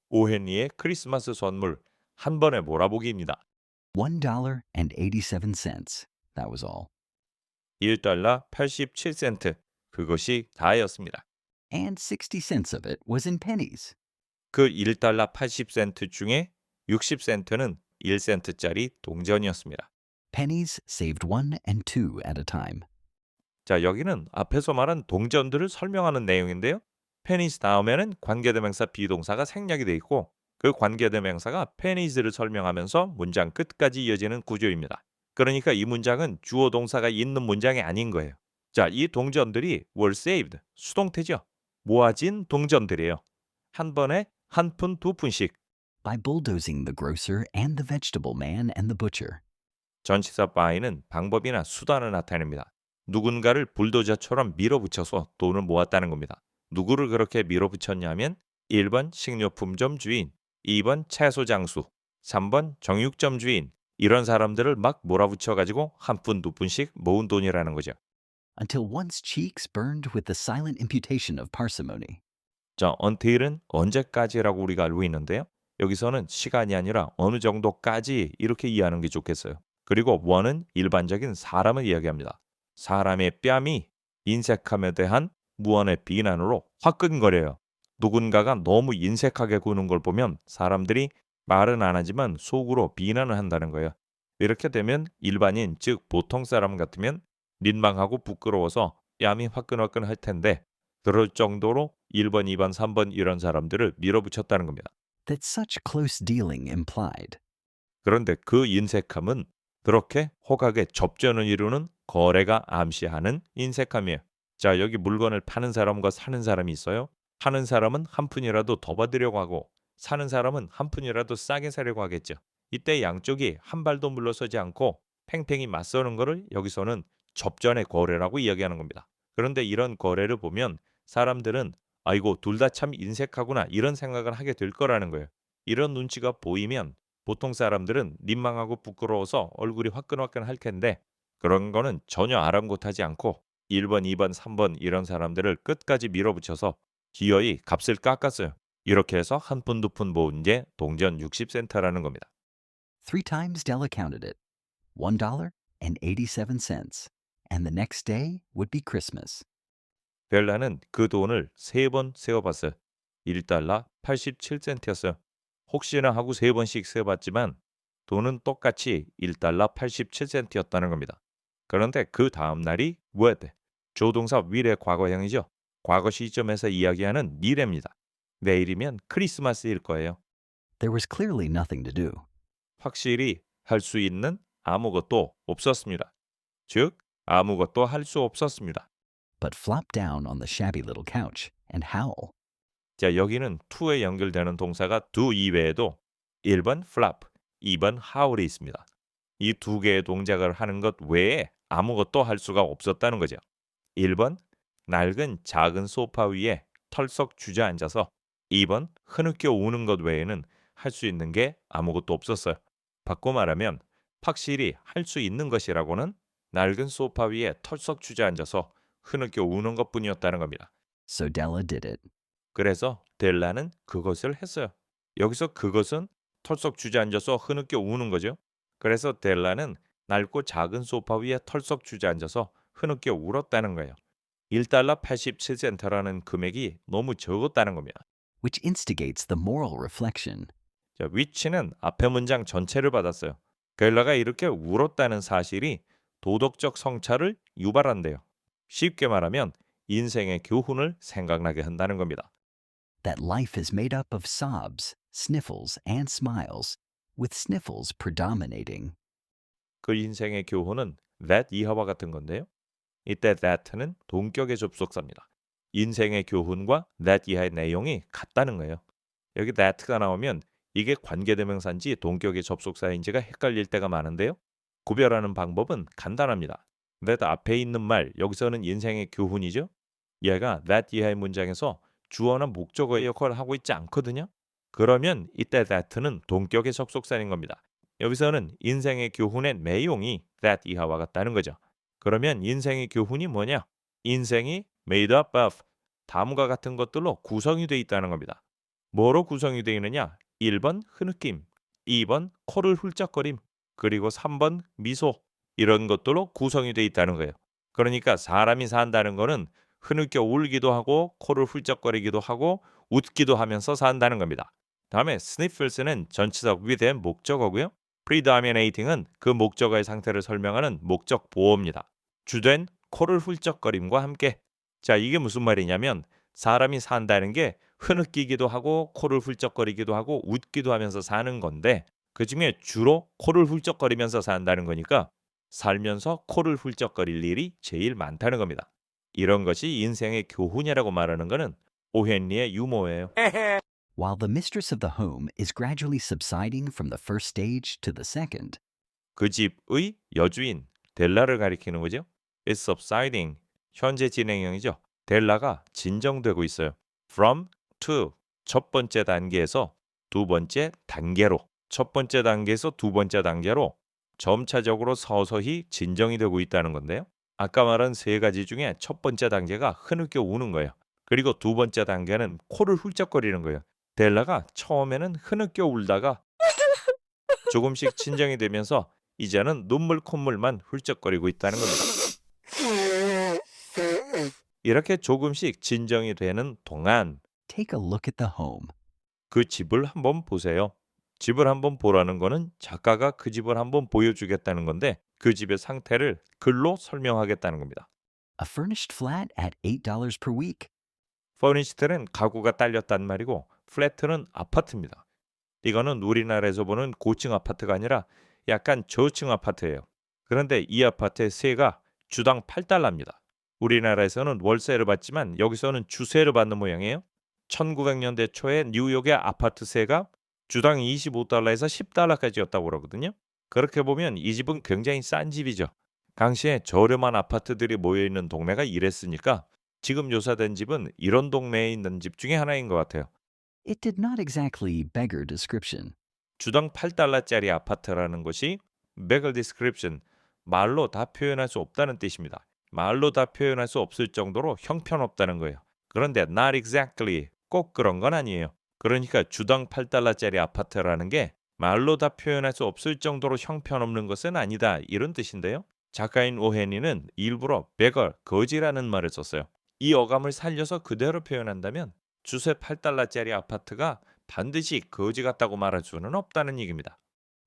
오헨리의 크리스마스 선물 한 번에 몰아보기입니다. $1.87. That was all. 1달러 87센트. 그것이 다였습니다. And 60 cents of it was in pennies. 그 1달러 80센트 중에 60센트는 1센트짜리 동전이었습니다. Pennies saved one and two at a time. 자, 여기는 앞에서 말한 동전들을 설명하는 내용인데요. 페니스 다음에는 관계대명사 비동사가 생략이 돼 있고 그 관계대명사가 페니즈를 설명하면서 문장 끝까지 이어지는 구조입니다. 그러니까 이 문장은 주어 동사가 있는 문장이 아닌 거예요. 자, 이 동전들이 were saved, 수동태죠. 모아진 동전들이에요. 한 번에 한 푼, 두 푼씩. By bulldozing the grocer and the vegetable man and the butcher. 전치사 by는 방법이나 수단을 나타냅니다. 누군가를 불도저처럼 밀어붙여서 돈을 모았다는 겁니다. 누구를 그렇게 밀어붙였냐면 1번 식료품점 주인, 2번 채소 장수, 3번 정육점 주인 이런 사람들을 막 몰아붙여가지고 한 푼, 두 푼씩 모은 돈이라는 거죠. Until one's cheeks burned with the silent imputation of parsimony. 자, until은 언제까지라고 우리가 알고 있는데요. 여기서는 시간이 아니라 어느 정도까지 이렇게 이해하는 게 좋겠어요. 그리고 one은 일반적인 사람을 이야기합니다. 사람의 뺨이 인색함에 대한 무언의 비난으로 화끈거려요. 누군가가 너무 인색하게 구는 걸 보면 사람들이 말은 안 하지만 속으로 비난을 한다는 거예요. 이렇게 되면 일반인, 즉 보통 사람 같으면 민망하고 부끄러워서 뺨이 화끈화끈할 텐데 그럴 정도로 1번, 2번, 3번 이런 사람들을 밀어붙였다는 겁니다. That such close dealing implied. 그런데 그 인색함은 그렇게 호각의 접전을 이루는 거래가 암시하는 인색함이에요. 자, 여기 물건을 파는 사람과 사는 사람이 있어요. 파는 사람은 한 푼이라도 더 받으려고 하고 사는 사람은 한 푼이라도 싸게 사려고 하겠죠. 이때 양쪽이 한 발도 물러서지 않고 팽팽히 맞서는 것을 여기서는 접전의 거래라고 이야기하는 겁니다. 그런데 이런 거래를 보면 사람들은 아이고 둘 다 참 인색하구나 이런 생각을 하게 될 거라는 거예요. 이런 눈치가 보이면 보통 사람들은 민망하고 부끄러워서 얼굴이 화끈화끈할 텐데 그런 거는 전혀 아랑곳하지 않고 1번, 2번, 3번 이런 사람들을 끝까지 밀어붙여서 기어이 값을 깎았어요. 이렇게 해서 한 푼, 두 푼 모은 게 동전 60센트라는 겁니다. Three times Della counted it. $1.87. And the next day would be Christmas. 벨라는 그 돈을 세 번 세어봤어요. 1달러 87센트였어요. 혹시나 하고 세 번씩 세어봤지만 돈은 똑같이 1달러 87센트였다는 겁니다. 그런데 그 다음 날이 would, 조동사 will의 과거형이죠. 과거 시점에서 이야기하는 미래입니다. 내일이면 크리스마스일 거예요. There was clearly nothing to do. 확실히 할 수 있는 아무것도 없었습니다. 즉, 아무것도 할 수 없었습니다. But flop down on the shabby little couch and howl. 자, 여기는 to에 연결되는 동사가 do 이외에도 1번 flop, 2번 howl이 있습니다. 이 두 개의 동작을 하는 것 외에 아무것도 할 수가 없었다는 거죠. 1번 낡은 작은 소파 위에 털썩 주저앉아서 2번 흐느껴 우는 것 외에는 할 수 있는 게 아무것도 없었어요. 바꿔 말하면 확실히 할 수 있는 것이라고는 낡은 소파 위에 털썩 주저앉아서 흐느껴 우는 것뿐이었다는 겁니다. So Della did it. 그래서 델라는 그것을 했어요. 여기서 그것은 털썩 주저앉아서 흐느껴 우는 거죠. 그래서 델라는 낡고 작은 소파 위에 털썩 주저앉아서 흐느껴 울었다는 거예요. 1달러 87센트라는 금액이 너무 적었다는 겁니다. Which instigates the moral reflection. 자, 위치는 앞에 문장 전체를 받았어요. 델라가 이렇게 울었다는 사실이 도덕적 성찰을 유발한대요. 쉽게 말하면 인생의 교훈을 생각나게 한다는 겁니다. That life is made up of sobs, sniffles, and smiles, with sniffles predominating. 그 인생의 교훈은 that 이하와 같은 건데요. 이때 that는 동격의 접속사입니다. 인생의 교훈과 that 이하의 내용이 같다는 거예요. 여기 that가 나오면 이게 관계대명사인지 동격의 접속사인지가 헷갈릴 때가 많은데요. 구별하는 방법은 간단합니다. that 앞에 있는 말, 여기서는 인생의 교훈이죠. 얘가 that 이하의 문장에서 주어나 목적어의 역할을 하고 있지 않거든요. 그러면 이때 that는 동격의 접속사인 겁니다. 여기서는 인생의 교훈의 내용이 that 이하와 같다는 거죠. 그러면 인생의 교훈이 뭐냐? 인생이 made up of 다음과 같은 것들로 구성이 되어 있다는 겁니다. 뭐로 구성이 되어 있느냐? 1번 흐느낌, 2번 코를 훌쩍거림, 그리고 3번 미소 이런 것들로 구성이 되어 있다는 거예요. 그러니까 사람이 산다는 거는 흐느껴 울기도 하고 코를 훌쩍거리기도 하고 웃기도 하면서 산다는 겁니다. 다음에 sniffles는 전치사 with의 목적어고요. predominating은 그 목적어의 상태를 설명하는 목적 보어입니다. 주된 코를 훌쩍거림과 함께. 자, 이게 무슨 말이냐면 사람이 산다는 게 흐느끼기도 하고 코를 훌쩍거리기도 하고 웃기도 하면서 사는 건데 그중에 주로 코를 훌쩍거리면서 산다는 거니까 살면서 코를 훌쩍거릴 일이 제일 많다는 겁니다. 이런 것이 인생의 교훈이라고 말하는 것은 오헨리의 유머예요. While the mistress of the home is gradually subsiding from the first stage to the second, 그 집의 여주인 델라를 가리키는 거죠. It's subsiding. 현재 진행형이죠. 델라가 진정되고 있어요. From to 첫 번째 단계에서 두 번째 단계로 첫 번째 단계에서 두 번째 단계로 점차적으로 서서히 진정이 되고 있다는 건데요. 아까 말한 세 가지 중에 첫 번째 단계가 흐느껴 우는 거예요. 그리고 두 번째 단계는 코를 훌쩍거리는 거예요. 델라가 처음에는 흐느껴 울다가 조금씩 진정이 되면서 이제는 눈물 콧물만 훌쩍거리고 있다는 겁니다. 이렇게 조금씩 진정이 되는 동안 take a look at the home. 그 집을 한번 보세요. 집을 한번 보라는 거는 작가가 그 집을 한번 보여주겠다는 건데 그 집의 상태를 글로 설명하겠다는 겁니다. A furnished flat at $8 per week. 퍼니시트는 가구가 딸렸단 말이고 플래트는 아파트입니다. 이거는 우리나라에서 보는 고층 아파트가 아니라 약간 저층 아파트예요. 그런데 이 아파트의 세가 주당 8달러입니다. 우리나라에서는 월세를 받지만 여기서는 주세를 받는 모양이에요. 1900년대 초에 뉴욕의 아파트 세가 주당 25달러에서 10달러까지였다고 그러거든요. 그렇게 보면 이 집은 굉장히 싼 집이죠. 당시에 저렴한 아파트들이 모여있는 동네가 이랬으니까 지금 묘사된 집은 이런 동네에 있는 집 중에 하나인 것 같아요. It did not exactly beggar description. 주당 8달러짜리 아파트라는 것이 beggar description, 말로 다 표현할 수 없다는 뜻입니다. 말로 다 표현할 수 없을 정도로 형편없다는 거예요. 그런데 not exactly, 꼭 그런 건 아니에요. 그러니까 주당 8달러짜리 아파트라는 게 말로 다 표현할 수 없을 정도로 형편없는 것은 아니다 이런 뜻인데요. 작가인 오헤니는 일부러 beggar, 거지라는 말을 썼어요. 이 어감을 살려서 그대로 표현한다면 주세 8달러짜리 아파트가 반드시 거지 같다고 말할 수는 없다는 얘기입니다.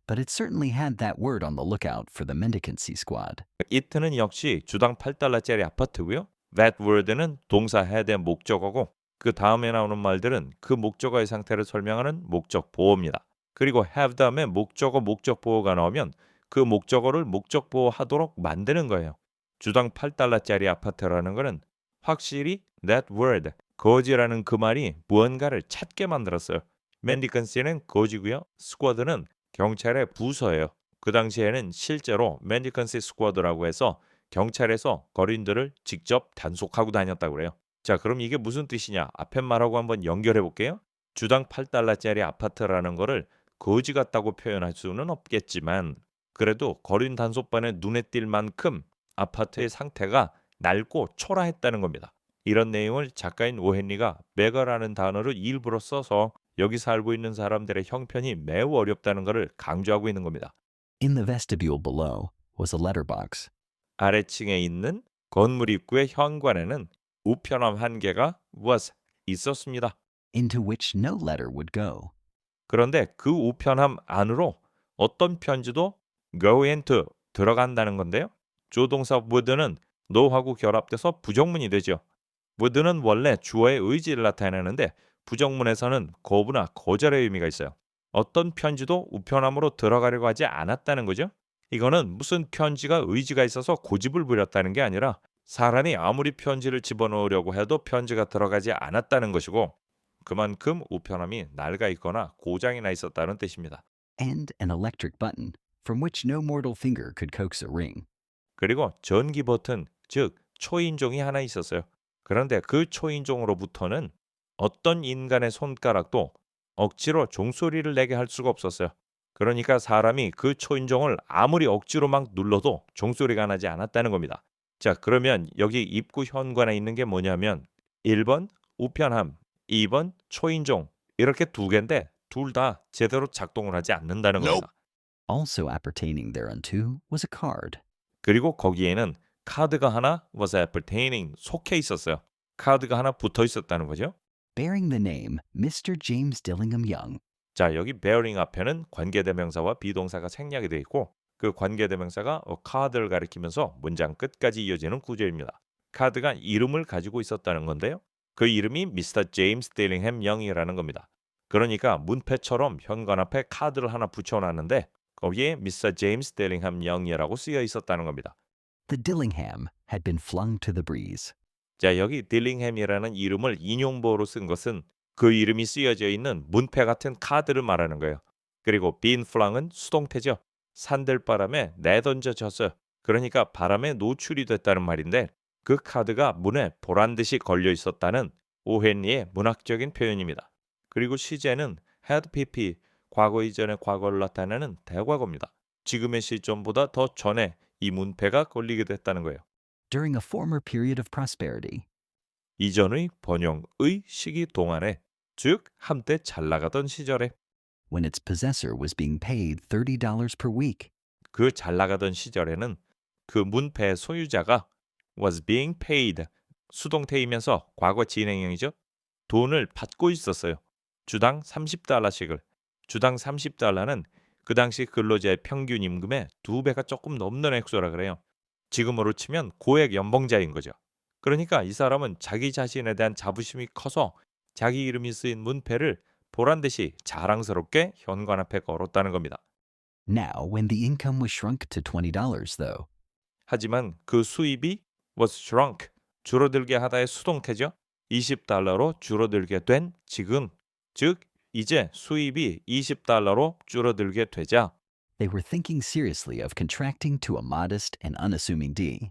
But it certainly had that word on the lookout for the mendicancy squad. it는 역시 주당 8달러짜리 아파트고요. that word는 동사 head의 목적어고 그 다음에 나오는 말들은 그 목적어의 상태를 설명하는 목적 보어입니다. 그리고 have 다음에 목적어 목적 보어가 나오면 그 목적어를 목적 보어하도록 만드는 거예요. 주당 8달러짜리 아파트라는 것은 확실히 that word, 거지라는 그 말이 무언가를 찾게 만들었어요. 맨디컨시는 거지고요. 스쿼드는 경찰의 부서예요. 그 당시에는 실제로 맨디컨시 스쿼드라고 해서 경찰에서 거린들을 직접 단속하고 다녔다고 그래요. 자, 그럼 이게 무슨 뜻이냐? 앞에 말하고 한번 연결해 볼게요. 주당 8달러짜리 아파트라는 거를 거지 같다고 표현할 수는 없겠지만 그래도 거린 단속반의 눈에 띌 만큼 아파트의 상태가 낡고 초라했다는 겁니다. 이런 내용을 작가인 오헨리가 beggar라는 단어를 일부러 써서 여기 살고 있는 사람들의 형편이 매우 어렵다는 것을 강조하고 있는 겁니다. In the vestibule below was a letterbox. 아래층에 있는 건물 입구의 현관에는 우편함 한 개가 was 있었습니다. into which no letter would go. 그런데 그 우편함 안으로 어떤 편지도 go into 들어간다는 건데요. 조동사 would는 no하고 결합돼서 부정문이 되죠. would는 원래 주어의 의지를 나타내는데 부정문에서는 거부나 거절의 의미가 있어요. 어떤 편지도 우편함으로 들어가려고 하지 않았다는 거죠. 이거는 무슨 편지가 의지가 있어서 고집을 부렸다는 게 아니라 사람이 아무리 편지를 집어넣으려고 해도 편지가 들어가지 않았다는 것이고 그만큼 우편함이 낡아 있거나 고장이 나 있었다는 뜻입니다. And an electric button from which no mortal finger could coax a ring. 그리고 전기 버튼, 즉 초인종이 하나 있었어요. 그런데 그 초인종으로부터는 어떤 인간의 손가락도 억지로 종소리를 내게 할 수가 없었어요. 그러니까 사람이 그 초인종을 아무리 억지로 막 눌러도 종소리가 나지 않았다는 겁니다. 자, 그러면 여기 입구 현관에 있는 게 뭐냐면 1번 우편함, 2번 초인종 이렇게 두 개인데 둘 다 제대로 작동을 하지 않는다는 겁니다. Also appertaining thereunto was a card. 그리고 거기에는 카드가 하나 was appertaining 속해 있었어요. 카드가 하나 붙어 있었다는 거죠. Bearing the name Mr. James Dillingham Young. 자, 여기 bearing 앞에는 관계대명사와 비동사가 생략이 되어 있고 그 관계대명사가 카드를 가리키면서 문장 끝까지 이어지는 구조입니다. 카드가 이름을 가지고 있었다는 건데요. 그 이름이 미스터 제임스 딜링햄 영이라는 겁니다. 그러니까 문패처럼 현관 앞에 카드를 하나 붙여놨는데 거기에 미스터 제임스 딜링햄 영이라고 쓰여 있었다는 겁니다. The Dillingham had been flung to the breeze. 자, 여기 딜링햄이라는 이름을 인용보로 쓴 것은 그 이름이 쓰여져 있는 문패 같은 카드를 말하는 거예요. 그리고 빈 플랑은 수동태죠. 산들바람에 내던져졌어요. 그러니까 바람에 노출이 됐다는 말인데 그 카드가 문에 보란 듯이 걸려 있었다는 오헨리의 문학적인 표현입니다. 그리고 시제는 had pp, 과거 이전의 과거를 나타내는 대과거입니다. 지금의 시점보다 더 전에 이 문패가 걸리게 됐다는 거예요. During a former period of prosperity. 이전의 번영의 시기 동안에, 즉 한때 잘 나가던 시절에, When its possessor was being paid $30 per week. 그 잘 나가던 시절에는 그 문패의 소유자가 was being paid, 수동태이면서 과거 진행형이죠. 돈을 받고 있었어요. 주당 30달러씩을. 주당 30달러는 그 당시 근로자의 평균 임금의 2배가 조금 넘는 액수라 그래요. 지금으로 치면 고액 연봉자인 거죠. 그러니까 이 사람은 자기 자신에 대한 자부심이 커서 자기 이름이 쓰인 문패를 보란 듯이 자랑스럽게 현관 앞에 걸었다는 겁니다. Now, when the income was shrunk to $20, though. 하지만 그 수입이 was shrunk, 줄어들게 하다의 수동태죠. 20달러로 줄어들게 된 지금, 즉 이제 수입이 20달러로 줄어들게 되자 They were thinking seriously of contracting to a modest and unassuming D.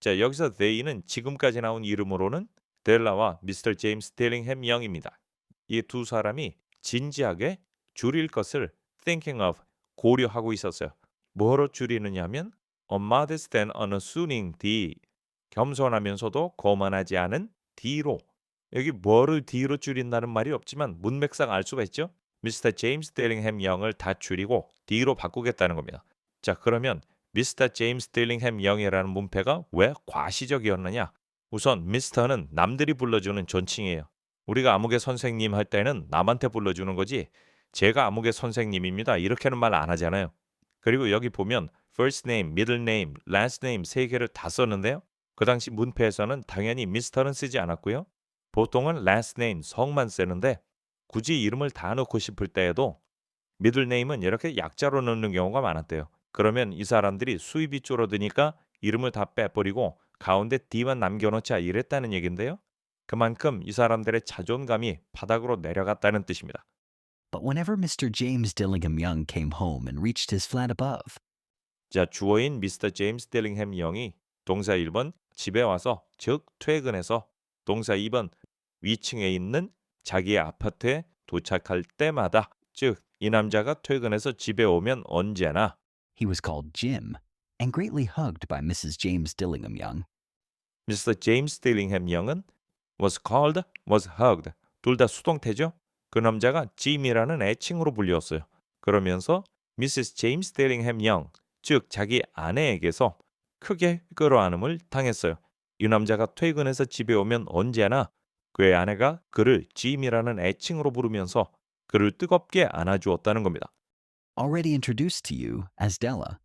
자, 여기서 they는 지금까지 나온 이름으로는 델라와 미스터 제임스 딜링햄 영입니다. 이 두 사람이 진지하게 줄일 것을 thinking of, 고려하고 있었어요. 뭐로 줄이느냐면 a modest and unassuming D, 겸손하면서도 거만하지 않은 D로. 여기 뭐를 D로 줄인다는 말이 없지만 문맥상 알 수가 있죠. 미스터 제임스 딜링햄 영을 다 줄이고 D로 바꾸겠다는 겁니다. 자, 그러면 미스터 제임스 딜링햄 영이라는 문패가 왜 과시적이었느냐? 우선 미스터는 남들이 불러주는 존칭이에요. 우리가 아무개 선생님 할 때는 남한테 불러주는 거지 제가 아무개 선생님입니다 이렇게는 말 안 하잖아요. 그리고 여기 보면 first name, middle name, last name 세 개를 다 썼는데요. 그 당시 문패에서는 당연히 미스터는 쓰지 않았고요. 보통은 last name, 성만 쓰는데 굳이 이름을 다 넣고 싶을 때에도 middle name은 이렇게 약자로 넣는 경우가 많았대요. 그러면 이 사람들이 수입이 줄어드니까 이름을 다 빼버리고 가운데 D만 남겨놓자 이랬다는 얘긴데요. 그만큼 이 사람들의 자존감이 바닥으로 내려갔다는 뜻입니다. But whenever Mr. James Dillingham Young came home and reached his flat above, 자, 주어인 미스터 제임스 딜링햄 영이 동사 1번 집에 와서, 즉 퇴근해서, 동사 2번 위층에 있는 자기의 아파트에 도착할 때마다, 즉 이 남자가 퇴근해서 집에 오면 언제나 he was called Jim and greatly hugged by Mrs. James Dillingham Young. 미스터 제임스 딜링햄 영은 was called, was hugged, 둘 다 수동태죠. 그 남자가 짐이라는 애칭으로 불렸어요. 그러면서 미시스 제임스 딜링햄 영, 즉 자기 아내에게서 크게 끌어안음을 당했어요. 이 남자가 퇴근해서 집에 오면 언제나 그의 아내가 그를 짐이라는 애칭으로 부르면서 그를 뜨겁게 안아주었다는 겁니다. Already introduced to you as Della.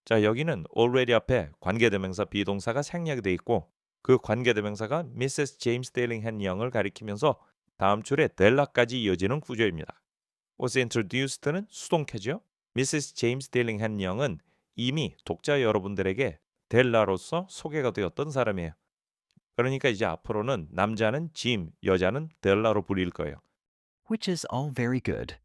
자, 여기는 already 앞에 관계대명사 비동사가 생략이 돼 있고 그 관계대명사가 미세스 제임스 딜링햄 영을 가리키면서 다음 줄에 델라까지 이어지는 구조입니다. was introduced는 수동태죠. 미세스 제임스 딜링햄 영은 이미 독자 여러분들에게 델라로서 소개가 되었던 사람이에요. 그러니까 이제 앞으로는 남자는 짐, 여자는 델라로 불릴 거예요. Which is all very good.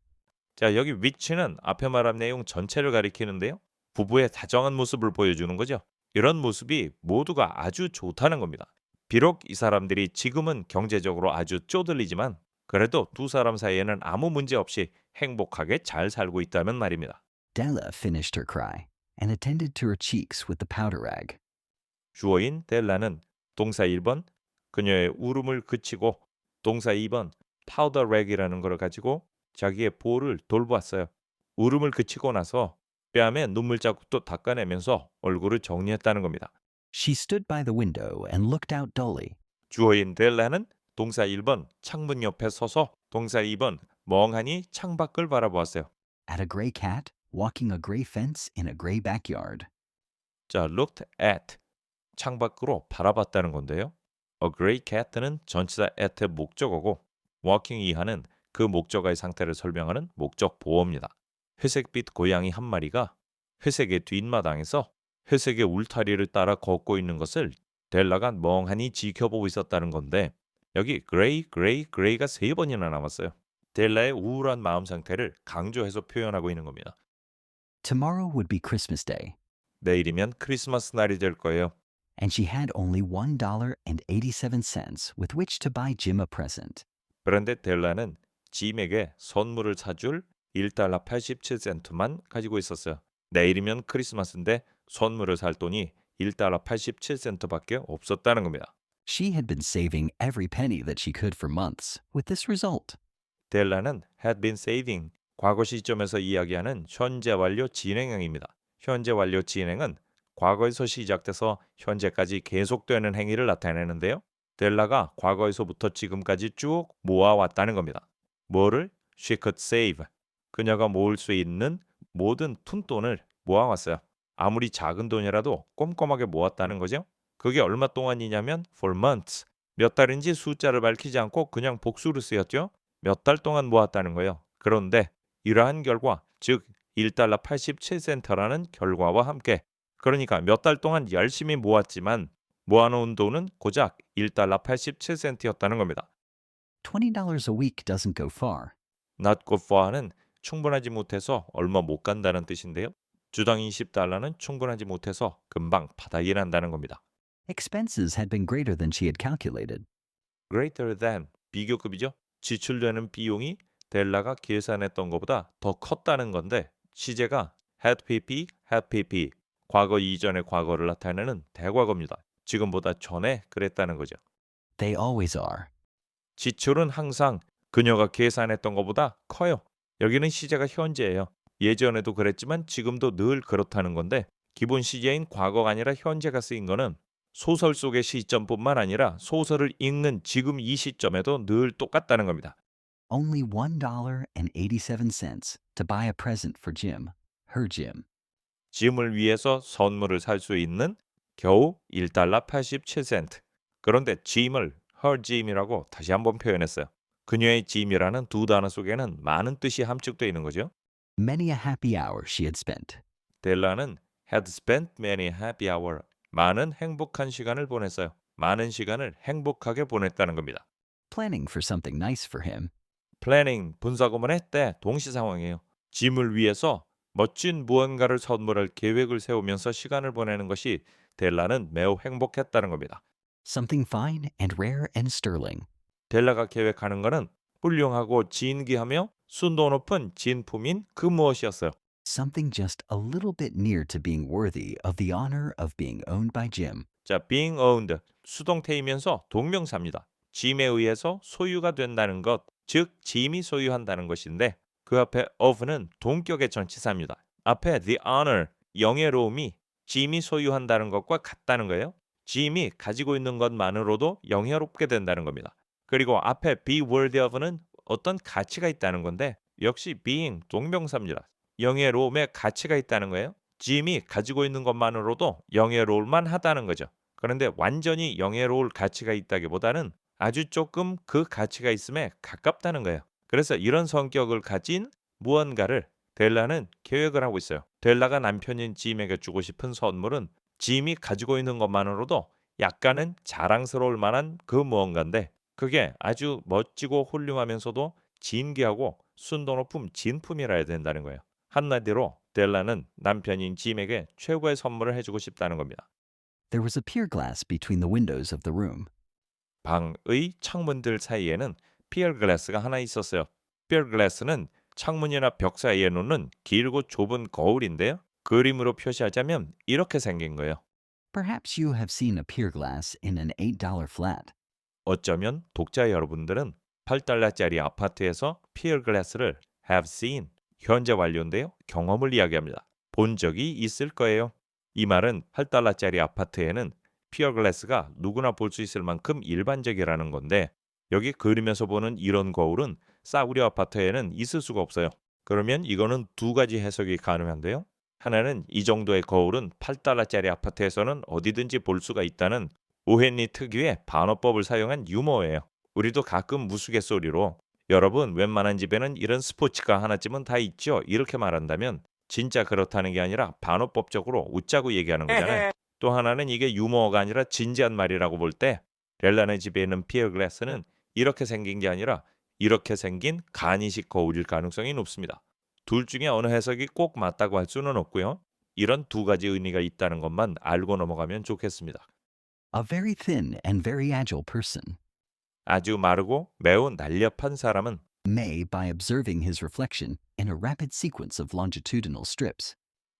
자, 여기 which는 앞에 말한 내용 전체를 가리키는데요. 부부의 다정한 모습을 보여주는 거죠. 이런 모습이 모두가 아주 좋다는 겁니다. 비록 이 사람들이 지금은 경제적으로 아주 쪼들리지만 그래도 두 사람 사이에는 아무 문제 없이 행복하게 잘 살고 있다는 말입니다. Della finished her cry and attended to her cheeks with the powder rag. 주어인 델라는 동사 1번 그녀의 울음을 그치고 동사 2번 파우더 렉이라는 걸 가지고 자기의 볼을 돌보았어요. 울음을 그치고 나서 뺨에 눈물 자국도 닦아내면서 얼굴을 정리했다는 겁니다. She stood by the window and looked out dully. 주어인 델라는 동사 1번 창문 옆에 서서 동사 2번 멍하니 창밖을 바라보았어요. At a gray cat walking a gray fence in a gray backyard. 자, looked at 창밖으로 바라봤다는 건데요. A gray cat는 전치사 at의 목적어고 walking 이하는 그 목적어의 상태를 설명하는 목적 보어입니다. 회색빛 고양이 한 마리가 회색의 뒷마당에서 회색의 울타리를 따라 걷고 있는 것을 델라가 멍하니 지켜보고 있었다는 건데 여기 gray가 3번이나 나왔어요. 델라의 우울한 마음 상태를 강조해서 표현하고 있는 겁니다. Tomorrow would be Christmas Day, 내일이면 크리스마스 날이 될 거예요. and she had only $1.87 with which to buy Jim a present. 그런데 델라는 짐에게 선물을 사줄 1달러 87센트만 가지고 있었어요. 내일이면 크리스마스인데 선물을 살 돈이 1달러 87센트밖에 없었다는 겁니다. She had been saving every penny that she could for months, with this result. 델라는 had been saving, 과거 시점에서 이야기하는 현재 완료 진행형입니다. 현재 완료 진행은 과거에서 시작돼서 현재까지 계속되는 행위를 나타내는데요. 델라가 과거에서부터 지금까지 쭉 모아왔다는 겁니다. 뭐를? She could save. 그녀가 모을 수 있는 모든 푼돈을 모아왔어요. 아무리 작은 돈이라도 꼼꼼하게 모았다는 거죠. 그게 얼마 동안이냐면 for months. 몇 달인지 숫자를 밝히지 않고 그냥 복수를 쓰였죠. 몇 달 동안 모았다는 거예요. 그런데 이러한 결과, 즉 1달러 87센트라는 결과와 함께 그러니까 몇 달 동안 열심히 모았지만 모아놓은 돈은 고작 1달러 87센트였다는 겁니다. $20 a week doesn't go far. Not good for는 충분하지 못해서 얼마 못 간다는 뜻인데요. 주당 20달러는 충분하지 못해서 금방 바닥이 난다는 겁니다. Expenses had been greater than she had calculated. Greater than 비교급이죠. 지출되는 비용이 델라가 계산했던 것보다 더 컸다는 건데 시제가 had pp 과거 이전의 과거를 나타내는 대과거입니다. 지금보다 전에 그랬다는 거죠. They always are. 지출은 항상 그녀가 계산했던 것보다 커요. 여기는 시제가 현재예요. 예전에도 그랬지만 지금도 늘 그렇다는 건데 기본 시제인 과거가 아니라 현재가 쓰인 거는 소설 속의 시점뿐만 아니라 소설을 읽는 지금 이 시점에도 늘 똑같다는 겁니다. Only $1.87 to buy a present for Jim, her Jim. 짐을 위해서 선물을 살 수 있는 겨우 1달러 87센트. 그런데 짐을 her 짐이라고 다시 한번 표현했어요. 그녀의 짐이라는 두 단어 속에는 많은 뜻이 함축되어 있는 거죠. Many a happy hour she had spent. 델라는 had spent many happy hour. 많은 행복한 시간을 보냈어요. 많은 시간을 행복하게 보냈다는 겁니다. Planning for something nice for him. 플래닝, 분사구문의 때 동시 상황이에요. 짐을 위해서 멋진 무언가를 선물할 계획을 세우면서 시간을 보내는 것이 델라는 매우 행복했다는 겁니다. Something fine and rare and sterling. 델라가 계획하는 것은 훌륭하고 진귀하며 순도 높은 진품인 그 무엇이었어요. Something just a little bit near to being worthy of the honor of being owned by Jim. 자, being owned, 수동태이면서 동명사입니다. 짐에 의해서 소유가 된다는 것, 즉 짐이 소유한다는 것인데 그 앞에 of는 동격의 전치사입니다. 앞에 the honor, 영예로움이 짐이 소유한다는 것과 같다는 거예요. 짐이 가지고 있는 것만으로도 영예롭게 된다는 겁니다. 그리고 앞에 be worthy of는 어떤 가치가 있다는 건데 역시 being 동명사입니다. 영예로움에 가치가 있다는 거예요. 짐이 가지고 있는 것만으로도 영예로울만 하다는 거죠. 그런데 완전히 영예로울 가치가 있다기보다는 아주 조금 그 가치가 있음에 가깝다는 거예요. 그래서 이런 성격을 가진 무언가를 델라는 계획을 하고 있어요. 델라가 남편인 짐에게 주고 싶은 선물은 짐이 가지고 있는 것만으로도 약간은 자랑스러울 만한 그 무언가인데 그게 아주 멋지고 훌륭하면서도 진귀하고 순도 높은 진품이라 해야 된다는 거예요. 한마디로 델라는 남편인 짐에게 최고의 선물을 해주고 싶다는 겁니다. There was a pier glass between the windows of the room. 방의 창문들 사이에는 피어 글라스가 하나 있었어요. 피어 글라스는 창문이나 벽 사이에 놓는 길고 좁은 거울인데요. 그림으로 표시하자면 이렇게 생긴 거예요. Perhaps you have seen a pier glass in an $8 flat. 어쩌면 독자 여러분들은 $8짜리 아파트에서 피어 글라스를 have seen, 현재 완료인데요. 경험을 이야기합니다. 본 적이 있을 거예요. 이 말은 $8짜리 아파트에는 피어 글라스가 누구나 볼 수 있을 만큼 일반적이라는 건데 여기 그림에서 보는 이런 거울은 싸구려 아파트에는 있을 수가 없어요. 그러면 이거는 두 가지 해석이 가능한데요. 하나는 이 정도의 거울은 $8짜리 아파트에서는 어디든지 볼 수가 있다는 오헨리 특유의 반어법을 사용한 유머예요. 우리도 가끔 우스갯소리로 여러분 웬만한 집에는 이런 스포츠카 하나쯤은 다 있죠. 이렇게 말한다면 진짜 그렇다는 게 아니라 반어법적으로 웃자고 얘기하는 거잖아요. 또 하나는 이게 유머가 아니라 진지한 말이라고 볼 때 렐라네 집에 있는 피어 글라스는 이렇게 생긴 게 아니라 이렇게 생긴 간이식 거울일 가능성이 높습니다. 둘 중에 어느 해석이 꼭 맞다고 할 수는 없고요. 이런 두 가지 의미가 있다는 것만 알고 넘어가면 좋겠습니다. A very thin and very agile person 아주 마르고 매우 날렵한 사람은 may, by observing his reflection in a rapid sequence of longitudinal strips,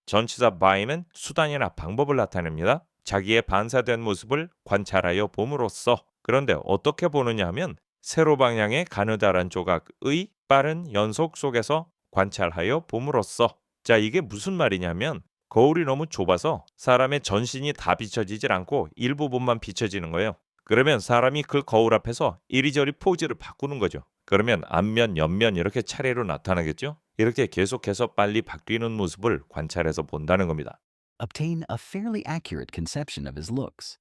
전치사 by는 수단이나 방법을 나타냅니다. 자기의 반사된 모습을 관찰하여 봄으로써. 그런데 어떻게 보느냐 하면 세로 방향의 가느다란 조각의 빠른 연속 속에서 관찰하여 봄으로써. 자, 이게 무슨 말이냐면 거울이 너무 좁아서 사람의 전신이 다 비춰지질 않고 일부분만 비춰지는 거예요. 그러면 사람이 그 거울 앞에서 이리저리 포즈를 바꾸는 거죠. 그러면 앞면, 옆면 이렇게 차례로 나타나겠죠? 이렇게 계속해서 빨리 바뀌는 모습을 관찰해서 본다는 겁니다. obtain a fairly accurate conception of his looks.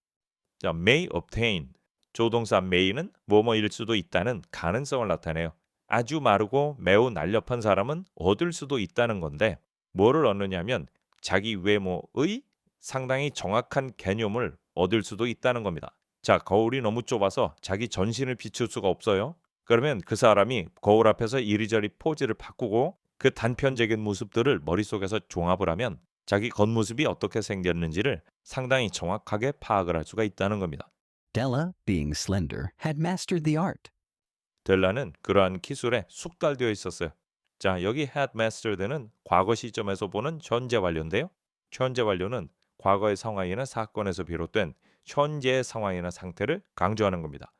자, may obtain. 조동사 may는 뭐뭐일 수도 있다는 가능성을 나타내요. 아주 마르고 매우 날렵한 사람은 얻을 수도 있다는 건데 뭐를 얻느냐면 자기 외모의 상당히 정확한 개념을 얻을 수도 있다는 겁니다. 자, 거울이 너무 좁아서 자기 전신을 비출 수가 없어요. 그러면 그 사람이 거울 앞에서 이리저리 포즈를 바꾸고 그 단편적인 모습들을 머릿속에서 종합을 하면 자기 겉모습이 어떻게 생겼는지를 상당히 정확하게 파악을 할 수가 있다는 겁니다. Della, being slender, had mastered the art. 델라는 그러한 기술에 숙달되어 있었어요. 자, 여기 had mastered는 과거 시점에서 보는 현재 완료인데요. 현재 완료는 과거의 상황이나 사건에서 비롯된 현재의 상황이나 상태를 강조하는 겁니다.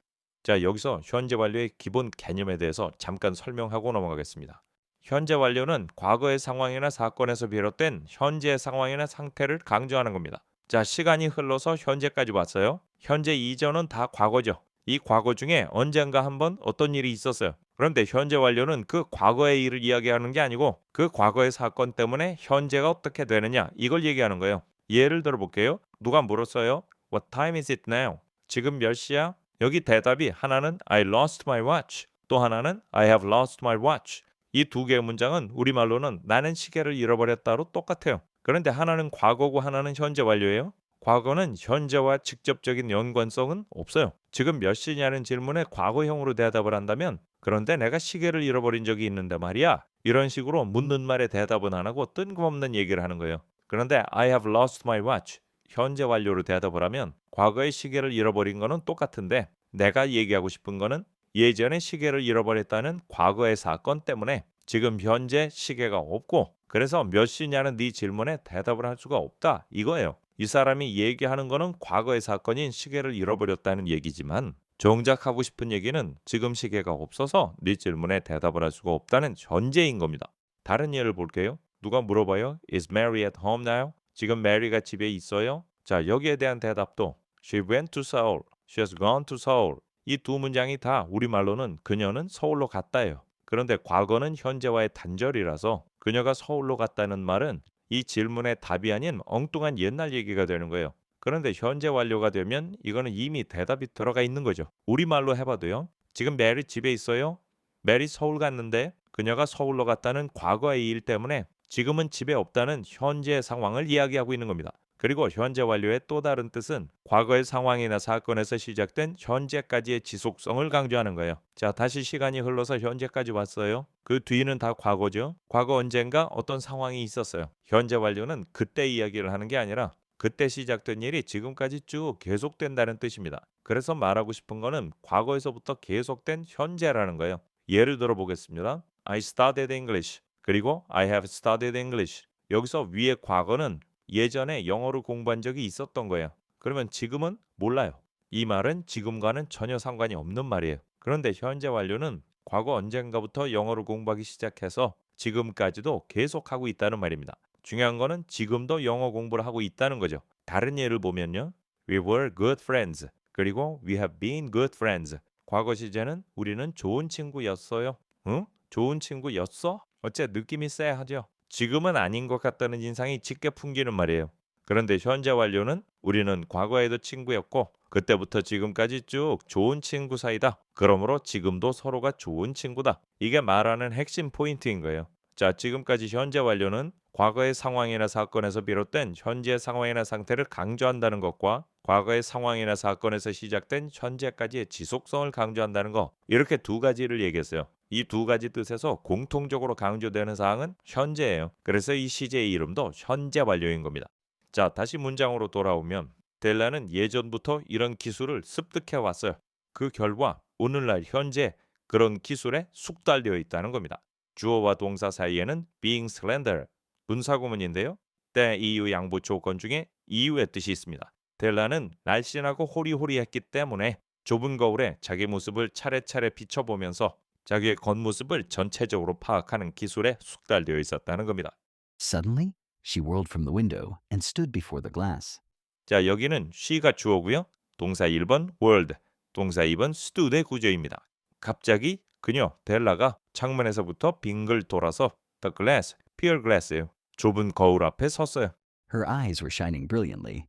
자, 여기서 현재 완료의 기본 개념에 대해서 잠깐 설명하고 넘어가겠습니다. 현재 완료는 과거의 상황이나 사건에서 비롯된 현재의 상황이나 상태를 강조하는 겁니다. 자, 시간이 흘러서 현재까지 왔어요. 현재 이전은 다 과거죠. 이 과거 중에 언젠가 한번 어떤 일이 있었어요. 그런데 현재 완료는 그 과거의 일을 이야기하는 게 아니고 그 과거의 사건 때문에 현재가 어떻게 되느냐 이걸 얘기하는 거예요. 예를 들어 볼게요. 누가 물었어요. What time is it now? 지금 몇 시야? 여기 대답이 하나는 I lost my watch, 또 하나는 I have lost my watch. 이 두 개의 문장은 우리말로는 나는 시계를 잃어버렸다로 똑같아요. 그런데 하나는 과거고 하나는 현재 완료예요. 과거는 현재와 직접적인 연관성은 없어요. 지금 몇 시냐는 질문에 과거형으로 대답을 한다면 그런데 내가 시계를 잃어버린 적이 있는데 말이야. 이런 식으로 묻는 말에 대답은 안 하고 뜬금없는 얘기를 하는 거예요. 그런데 I have lost my watch. 현재 완료로 대답을 하면 과거의 시계를 잃어버린 거는 똑같은데 내가 얘기하고 싶은 거는 예전에 시계를 잃어버렸다는 과거의 사건 때문에 지금 현재 시계가 없고 그래서 몇 시냐는 네 질문에 대답을 할 수가 없다 이거예요. 이 사람이 얘기하는 거는 과거의 사건인 시계를 잃어버렸다는 얘기지만 정작 하고 싶은 얘기는 지금 시계가 없어서 네 질문에 대답을 할 수가 없다는 전제인 겁니다. 다른 예를 볼게요. 누가 물어봐요. Is Mary at home now? 지금 메리가 집에 있어요? 자, 여기에 대한 대답도 She went to Seoul. She has gone to Seoul. 이 두 문장이 다 우리말로는 그녀는 서울로 갔다예요. 그런데 과거는 현재와의 단절이라서 그녀가 서울로 갔다는 말은 이 질문의 답이 아닌 엉뚱한 옛날 얘기가 되는 거예요. 그런데 현재 완료가 되면 이거는 이미 대답이 들어가 있는 거죠. 우리말로 해봐도요. 지금 메리 집에 있어요? 메리 서울 갔는데 그녀가 서울로 갔다는 과거의 일 때문에 지금은 집에 없다는 현재의 상황을 이야기하고 있는 겁니다. 그리고 현재 완료의 또 다른 뜻은 과거의 상황이나 사건에서 시작된 현재까지의 지속성을 강조하는 거예요. 자, 다시 시간이 흘러서 현재까지 왔어요. 그 뒤는 다 과거죠. 과거 언젠가 어떤 상황이 있었어요. 현재 완료는 그때 이야기를 하는 게 아니라 그때 시작된 일이 지금까지 쭉 계속된다는 뜻입니다. 그래서 말하고 싶은 거는 과거에서부터 계속된 현재라는 거예요. 예를 들어 보겠습니다. I studied English. 그리고 I have studied English. 여기서 위의 과거는 예전에 영어를 공부한 적이 있었던 거예요. 그러면 지금은 몰라요. 이 말은 지금과는 전혀 상관이 없는 말이에요. 그런데 현재 완료는 과거 언젠가부터 영어를 공부하기 시작해서 지금까지도 계속하고 있다는 말입니다. 중요한 거는 지금도 영어 공부를 하고 있다는 거죠. 다른 예를 보면요. We were good friends. 그리고 we have been good friends. 과거 시제는 우리는 좋은 친구였어요. 응? 좋은 친구였어? 어째 느낌이 쎄하죠. 지금은 아닌 것 같다는 인상이 짙게 풍기는 말이에요. 그런데 현재 완료는 우리는 과거에도 친구였고 그때부터 지금까지 쭉 좋은 친구 사이다. 그러므로 지금도 서로가 좋은 친구다. 이게 말하는 핵심 포인트인 거예요. 자, 지금까지 현재 완료는 과거의 상황이나 사건에서 비롯된 현재의 상황이나 상태를 강조한다는 것과 과거의 상황이나 사건에서 시작된 현재까지의 지속성을 강조한다는 것, 이렇게 두 가지를 얘기했어요. 이 두 가지 뜻에서 공통적으로 강조되는 사항은 현재예요. 그래서 이 시제의 이름도 현재 완료인 겁니다. 자, 다시 문장으로 돌아오면 델라는 예전부터 이런 기술을 습득해 왔어요. 그 결과 오늘날 현재 그런 기술에 숙달되어 있다는 겁니다. 주어와 동사 사이에는 being slender, 분사구문인데요. 때 이유 양보 조건 중에 이유의 뜻이 있습니다. 델라는 날씬하고 호리호리했기 때문에 좁은 거울에 자기 모습을 차례차례 비춰보면서 자기의 겉모습을 전체적으로 파악하는 기술에 숙달되어 있었다는 겁니다. Suddenly, she whirled from the window and stood before the glass. 자, 여기는 she가 주어고요. 동사 1번 whirled, 동사 2번 stood의 구조입니다. 갑자기 그녀 델라가 창문에서부터 빙글 돌아서 the glass, pier glass예요. 좁은 거울 앞에 섰어요. Her eyes were shining brilliantly,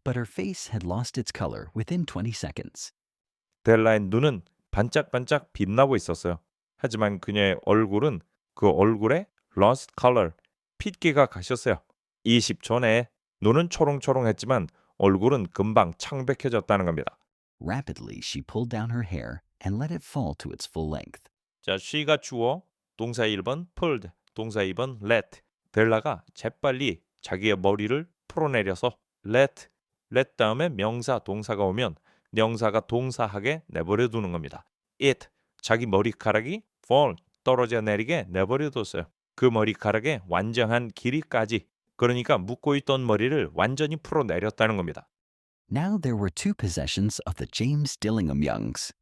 but her face had lost its color within 20 seconds. 델라의 눈은 반짝반짝 빛나고 있었어요. 하지만 그녀의 얼굴은 그 얼굴에 lost color, 핏기가 가셨어요. 20초 내에 눈은 초롱초롱했지만 얼굴은 금방 창백해졌다는 겁니다. Rapidly, she pulled down her hair and let it fall to its full length. 자, she가 주어, 동사 1번 pulled, 동사 2번 let. 델라가 재빨리 자기의 머리를 풀어내려서 let 다음에 명사, 동사가 오면 명사가 동사하게 내버려 두는 겁니다. it, 자기 머리카락이 fall, 떨어져 내리게 내버려 뒀어요. 그 머리카락의 완전한 길이까지, 그러니까 묶고 있던 머리를 완전히 풀어내렸다는 겁니다. Now there were two possessions of the James Dillingham Youngs.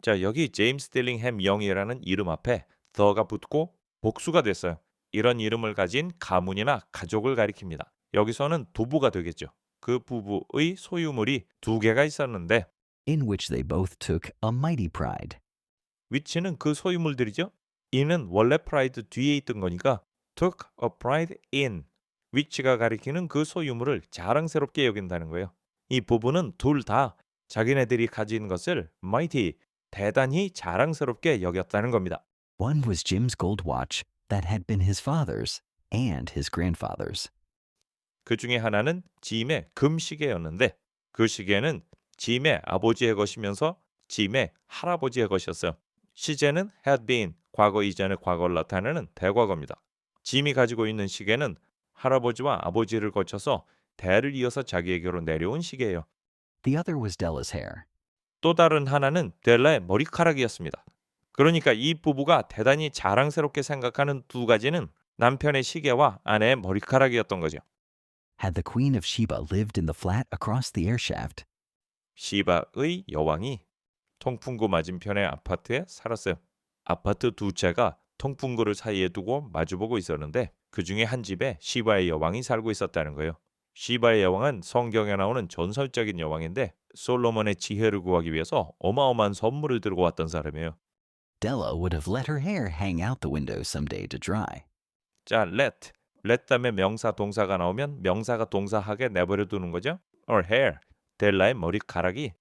자, 여기 제임스 딜링햄 영이라는 이름 앞에 the가 붙고 복수가 됐어요. 이런 이름을 가진 가문이나 가족을 가리킵니다. 여기서는 부부가 되겠죠. 그 부부의 소유물이 두 개가 있었는데 in which they both took a mighty pride. 위치는 그 소유물들이죠. 이는 원래 프라이드 뒤에 있던 거니까 took a pride in. 위치가 가리키는 그 소유물을 자랑스럽게 여긴다는 거예요. 이 부부는 둘 다 자기네들이 가진 것을 mighty, 대단히 자랑스럽게 여겼다는 겁니다. One was Jim's gold watch that had been his father's and his grandfather's. 그 중에 하나는 짐의 금시계였는데 그 시계는 짐의 아버지의 것이면서 짐의 할아버지의 것이었어요. 시제는 had been, 과거 이전의 과거를 나타내는 대과거입니다. 짐이 가지고 있는 시계는 할아버지와 아버지를 거쳐서 대를 이어서 자기에게로 내려온 시계예요. The other was Della's hair. 또 다른 하나는 델라의 머리카락이었습니다. 그러니까 이 부부가 대단히 자랑스럽게 생각하는 두 가지는 남편의 시계와 아내의 머리카락이었던 거죠. Had the Queen of Sheba lived in the flat across the air shaft, 시바의 여왕이 통풍구 맞은편의 아파트에 살았어요. 아파트 두 채가 통풍구를 사이에 두고 마주보고 있었는데 그 중에 한 집에 시바의 여왕이 살고 있었다는 거예요. 시바의 여왕은 성경에 나오는 전설적인 여왕인데 솔로몬의 지혜를 구하기 위해서 어마어마한 선물을 들고 왔던 사람이에요. Della would have let her hair hang out the window someday to dry. 자, let 다음에 명사 동사가 나오면 명사가 동사하게 내버려 두는 거죠. Or hair, 델라의 머리카락이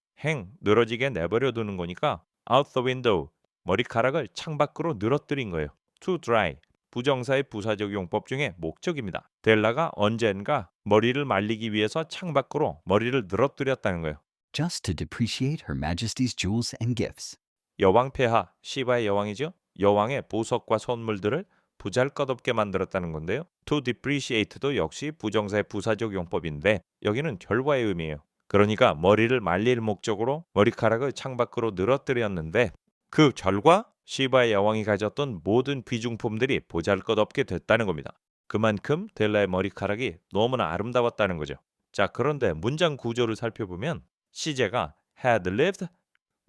늘어지게 내버려 두는 거니까 out the window, 머리카락을 창밖으로 늘어뜨린 거예요. To dry, 부정사의 부사적 용법 중에 목적입니다. 델라가 언젠가 머리를 말리기 위해서 창밖으로 머리를 늘어뜨렸다는 거예요. Just to depreciate Her Majesty's jewels and gifts. 여왕 폐하, 시바의 여왕이죠. 여왕의 보석과 선물들을 보잘것없게 만들었다는 건데요. To depreciate도 역시 부정사의 부사적 용법인데 여기는 결과의 의미예요. 그러니까 머리를 말릴 목적으로 머리카락을 창밖으로 늘어뜨렸는데 그 결과 시바의 여왕이 가졌던 모든 귀중품들이 보잘것없게 됐다는 겁니다. 그만큼 델라의 머리카락이 너무나 아름다웠다는 거죠. 자, 그런데 문장 구조를 살펴보면 시제가 had lived,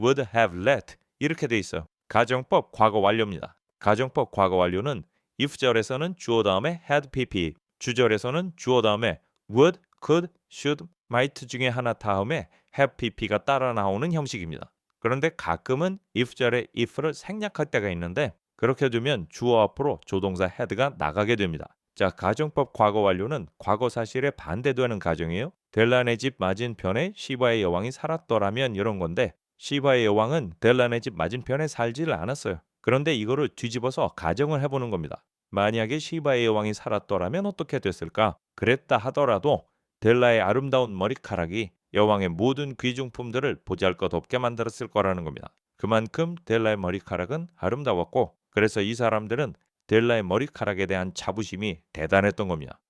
would have let 이렇게 돼 있어요. 가정법 과거 완료입니다. 가정법 과거 완료는 if절에서는 주어 다음에 had pp, 주절에서는 주어 다음에 would, could, should, might 중에 하나 다음에 have pp가 따라 나오는 형식입니다. 그런데 가끔은 if절에 if를 생략할 때가 있는데 그렇게 두면 주어 앞으로 조동사 had가 나가게 됩니다. 자, 가정법 과거 완료는 과거 사실에 반대되는 가정이에요. 델란의 집 맞은편에 시바의 여왕이 살았더라면 이런 건데 시바의 여왕은 델란의 집 맞은편에 살지를 않았어요. 그런데 이거를 뒤집어서 가정을 해보는 겁니다. 만약에 시바의 여왕이 살았더라면 어떻게 됐을까? 그랬다 하더라도 델라의 아름다운 머리카락이 여왕의 모든 귀중품들을 보잘것없게 만들었을 거라는 겁니다. 그만큼 델라의 머리카락은 아름다웠고 그래서 이 사람들은 델라의 머리카락에 대한 자부심이 대단했던 겁니다.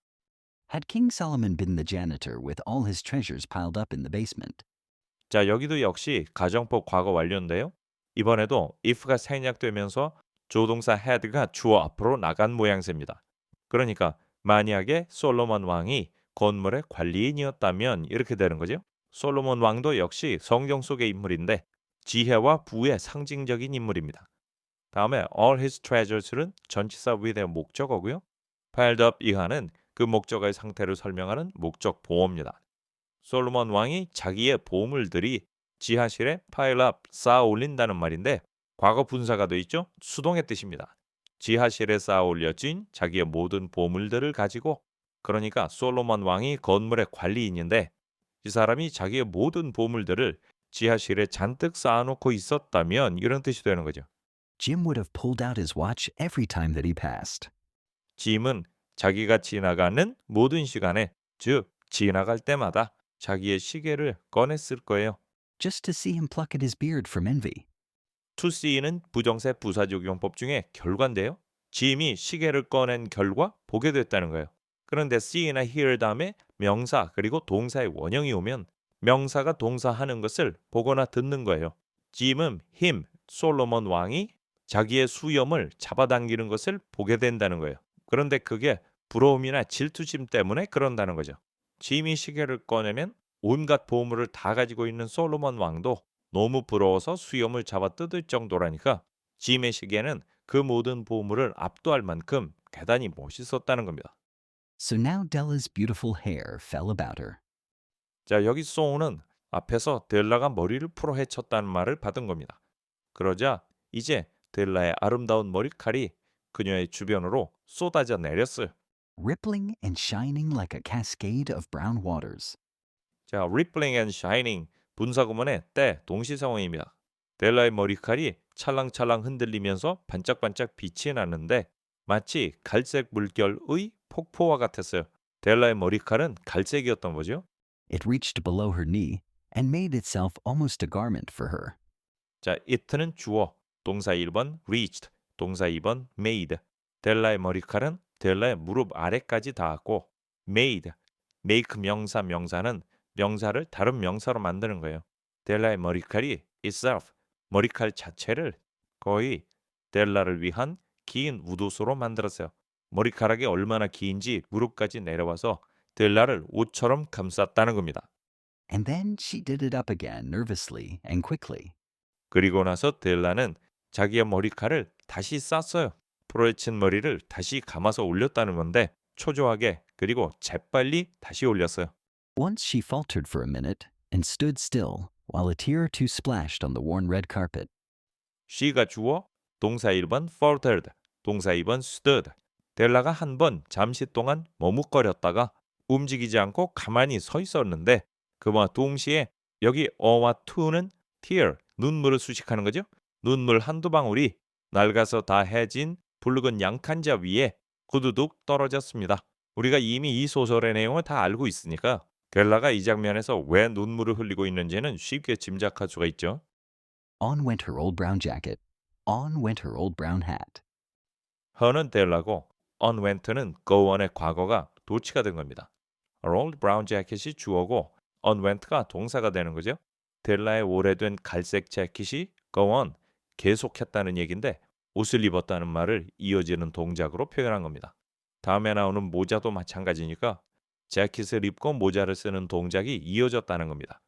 Had King Solomon been the janitor with all his treasures piled up in the basement? 자, 여기도 역시 가정법 과거 완료인데요. 이번에도 if가 생략되면서 조동사 had가 주어 앞으로 나간 모양새입니다. 그러니까 만약에 솔로몬 왕이 건물의 관리인이었다면 이렇게 되는 거죠. 솔로몬 왕도 역시 성경 속의 인물인데 지혜와 부의 상징적인 인물입니다. 다음에 all his treasures는 전치사 with의 목적어고요. piled up 이하는 그 목적어의 상태를 설명하는 목적 보어입니다. 솔로몬 왕이 자기의 보물들이 지하실에 pile up, 쌓아 올린다는 말인데 과거 분사가 돼 있죠? 수동의 뜻입니다. 지하실에 쌓아 올려진 자기의 모든 보물들을 가지고 그러니까 솔로몬 왕이 건물의 관리인인데 이 사람이 자기의 모든 보물들을 지하실에 잔뜩 쌓아놓고 있었다면 이런 뜻이 되는 거죠. Jim would have pulled out his watch every time that he passed. 짐은 자기가 지나가는 모든 시간에 즉 지나갈 때마다 자기의 시계를 꺼냈을 거예요. Just to see him pluck at his beard from envy. to see는 부정세 부사적용법 중에 결과인데요. 짐이 시계를 꺼낸 결과 보게 됐다는 거예요. 그런데 see나 hear 다음에 명사 그리고 동사의 원형이 오면 명사가 동사하는 것을 보거나 듣는 거예요. 짐은 him, 솔로몬 왕이 자기의 수염을 잡아당기는 것을 보게 된다는 거예요. 그런데 그게 부러움이나 질투심 때문에 그런다는 거죠. 짐이 시계를 꺼내면 온갖 보물을 다 가지고 있는 솔로몬 왕도 너무 부러워서 수염을 잡아 뜯을 정도라니까 짐의 시계는 그 모든 보물을 압도할 만큼 대단히 멋있었다는 겁니다. So now Della's beautiful hair fell about her. 자, 여기 소우는 앞에서 델라가 머리를 풀어 헤쳤다는 말을 받은 겁니다. 그러자 이제 델라의 아름다운 머리칼이 그녀의 주변으로 쏟아져 내렸어요. Rippling and shining like a cascade of brown waters. 자, rippling and shining 분사구문의 때 동시성어입니다. 델라의 머리칼이 찰랑찰랑 흔들리면서 반짝반짝 빛이 나는데 마치 갈색 물결의 폭포와 같았어요. 델라의 머리칼은 갈색이었던 거죠. It reached below her knee and made itself almost a garment for her. 자, it는 주어, 동사 1번 reached, 동사 2번 made. 델라의 머리칼은 델라의 무릎 아래까지 닿았고 made, make 명사 명사는 명사를 다른 명사로 만드는 거예요. 델라의 머리칼이 itself, 머리칼 자체를 거의 델라를 위한 긴 우도소로 만들었어요. 머리카락이 얼마나 긴지 무릎까지 내려와서 델라를 옷처럼 감쌌다는 겁니다. And then she did it up again nervously and quickly. 그리고 나서 델라는 자기의 머리칼을 다시 쌌어요. 풀어헤친 머리를 다시 감아서 올렸다는 건데 초조하게 그리고 재빨리 다시 올렸어요. Once she faltered for a minute and stood still while a tear or two splashed on the worn red carpet. she가 주어, 동사 1번 faltered, 동사 2번 stood. 델라가 한 번 잠시 동안 머뭇거렸다가 움직이지 않고 가만히 서 있었는데 그와 동시에 여기 어와 to는 tear, 눈물을 수식하는 거죠. 눈물 한두 방울이 낡아서 다 해진 붉은 양칸자 위에 구두둑 떨어졌습니다. 우리가 이미 이 소설의 내용을 다 알고 있으니까 델라가 이 장면에서 왜 눈물을 흘리고 있는지는 쉽게 짐작할 수가 있죠. On went her old brown jacket. On went her old brown hat. her는 델라고 on went는 go on의 과거가 도치가 된 겁니다. Her old brown jacket이 주어고 on went가 동사가 되는 거죠. 델라의 오래된 갈색 재킷이 go on, 계속했다는 얘기인데 옷을 입었다는 말을 이어지는 동작으로 표현한 겁니다. 다음에 나오는 모자도 마찬가지니까 재킷을 입고 모자를 쓰는 동작이 이어졌다는 겁니다.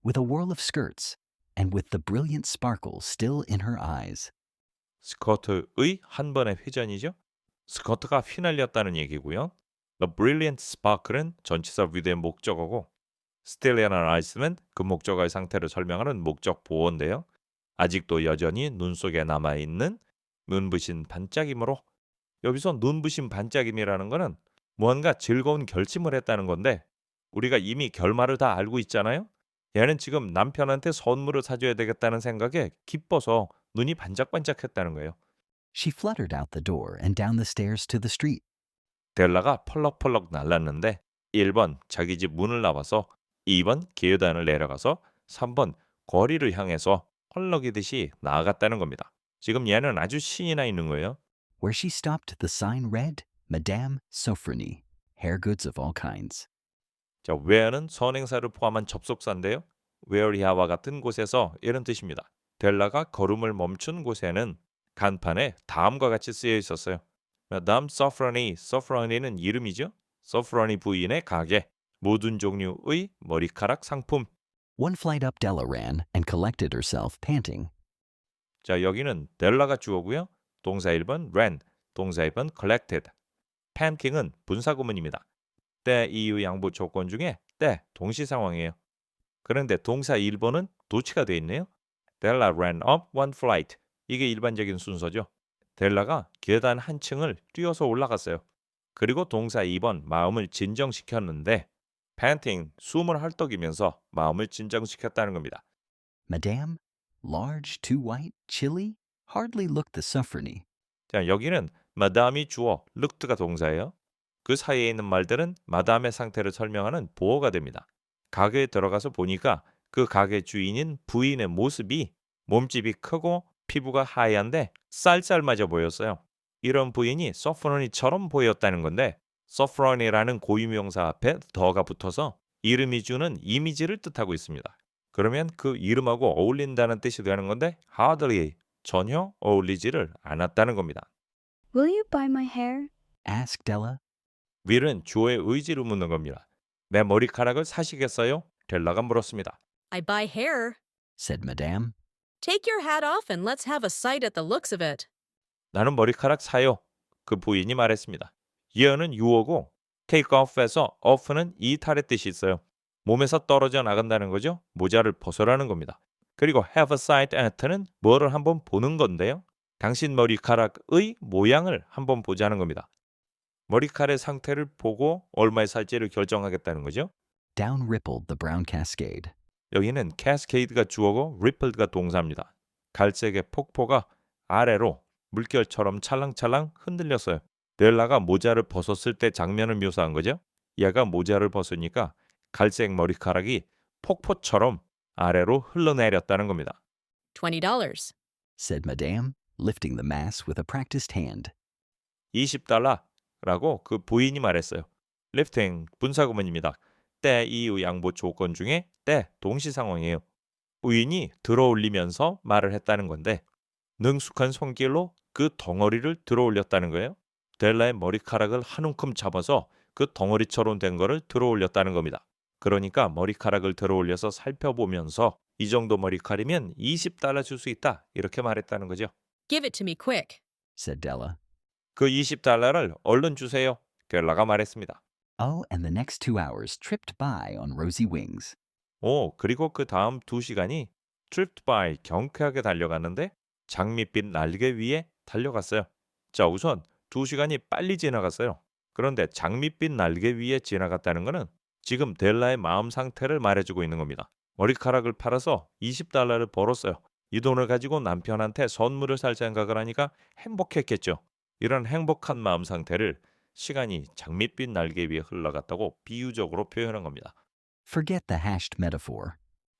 With a whirl of skirts and with the brilliant sparkle still in her eyes. 스커트의 한 번의 회전이죠. 스커트가 휘날렸다는 얘기고요. The brilliant sparkle은 전치사 위대의 목적어고 still in her eyes는 그 목적어의 상태를 설명하는 목적 보어인데요. 아직도 여전히 눈 속에 남아있는 눈부신 반짝임으로 여기서 눈부신 반짝임이라는 거는 무언가 즐거운 결심을 했다는 건데 우리가 이미 결말을 다 알고 있잖아요. 얘는 지금 남편한테 선물을 사줘야 되겠다는 생각에 기뻐서 눈이 반짝반짝했다는 거예요. She fluttered out the door and down the stairs to the street. 델라가 펄럭펄럭 날랐는데 1번 자기 집 문을 나와서 2번 계단을 내려가서 3번 거리를 향해서 펄럭이듯이 나아갔다는 겁니다. 지금 얘는 아주 신이 나 있는 거예요. Where she stopped, the sign read, Madame Sofronie, hair goods of all kinds. 자, where는 선행사를 포함한 접속사인데요. where야와 같은 곳에서 이런 뜻입니다. 델라가 걸음을 멈춘 곳에는 간판에 다음과 같이 쓰여 있었어요. Madame Sofronie, Sofronie는 이름이죠. Sofronie 부인의 가게, 모든 종류의 머리카락 상품. One flight up Della ran and collected herself, panting. 자, 여기는 델라가 주어고요. 동사 1번 ran, 동사 2번 collected. panting은 분사구문입니다. 때 이유 양보 조건 중에 때 동시 상황이에요. 그런데 동사 1번은 도치가 되어 있네요. Della ran up one flight. 이게 일반적인 순서죠. 델라가 계단 한 층을 뛰어서 올라갔어요. 그리고 동사 2번 마음을 진정시켰는데 panting, 숨을 헐떡이면서 마음을 진정시켰다는 겁니다. Madame, large, too white, chilly, hardly looked the Sofronie. 자, 여기는 마담이 주어, 룩트가 동사예요. 그 사이에 있는 말들은 마담의 상태를 설명하는 보어가 됩니다. 가게에 들어가서 보니까 그 가게 주인인 부인의 모습이 몸집이 크고 피부가 하얀데 쌀쌀맞아 보였어요. 이런 부인이 소프로니처럼 보였다는 건데 소프로니라는 고유명사 앞에 더가 붙어서 이름이 주는 이미지를 뜻하고 있습니다. 그러면 그 이름하고 어울린다는 뜻이 되는 건데 hardly, 전혀 어울리지를 않았다는 겁니다. Will you buy my hair? Asked Della. will은 주어의 의지를 묻는 겁니다. 내 머리카락을 사시겠어요? 델라가 물었습니다. I buy hair. Said Madame. Take your hat off and let's have a sight at the looks of it. 나는 머리카락 사요. 그 부인이 말했습니다. year는 유어고 take off에서 off는 이탈의 뜻이 있어요. 몸에서 떨어져 나간다는 거죠. 모자를 벗으라는 겁니다. 그리고 have a sight at는 뭐를 한번 보는 건데요. 당신 머리카락의 모양을 한번 보자는 겁니다. 머리카락의 상태를 보고 얼마에 살지를 결정하겠다는 거죠. Down rippled the brown cascade. 여기는 cascade가 주어고 rippled가 동사입니다. 갈색의 폭포가 아래로 물결처럼 찰랑찰랑 흔들렸어요. 델라가 모자를 벗었을 때 장면을 묘사한 거죠. 얘가 모자를 벗으니까 갈색 머리카락이 폭포처럼 아래로 흘러내렸다는 겁니다. $20. Said Madame, lifting the mass with a practiced hand. $20라고 그 부인이 말했어요. lifting 분사구문입니다. 때 이후 양보 조건 중에 때 동시 상황이에요. 부인이 들어올리면서 말을 했다는 건데 능숙한 손길로 그 덩어리를 들어올렸다는 거예요. 델라의 머리카락을 한 움큼 잡아서 그 덩어리처럼 된 거를 들어올렸다는 겁니다. 그러니까 머리카락을 들어올려서 살펴보면서 이 정도 머리카락이면 $20 줄 수 있다. 이렇게 말했다는 거죠. Give it to me quick. Said Della. 그 $20를 얼른 주세요. 델라가 말했습니다. Oh, and the next 2 hours tripped by on rosy wings. 그리고 그 다음 2시간이 tripped by 경쾌하게 달려갔는데 장밋빛 날개 위에 달려갔어요. 자, 우선 2시간이 빨리 지나갔어요. 그런데 장밋빛 날개 위에 지나갔다는 것은 지금 델라의 마음 상태를 말해주고 있는 겁니다. 머리카락을 팔아서 $20를 벌었어요. 이 돈을 가지고 남편한테 선물을 살 생각을 하니까 행복했겠죠. 이런 행복한 마음 상태를 시간이 장밋빛 날개 위에 흘러갔다고 비유적으로 표현한 겁니다. Forget the hashed metaphor.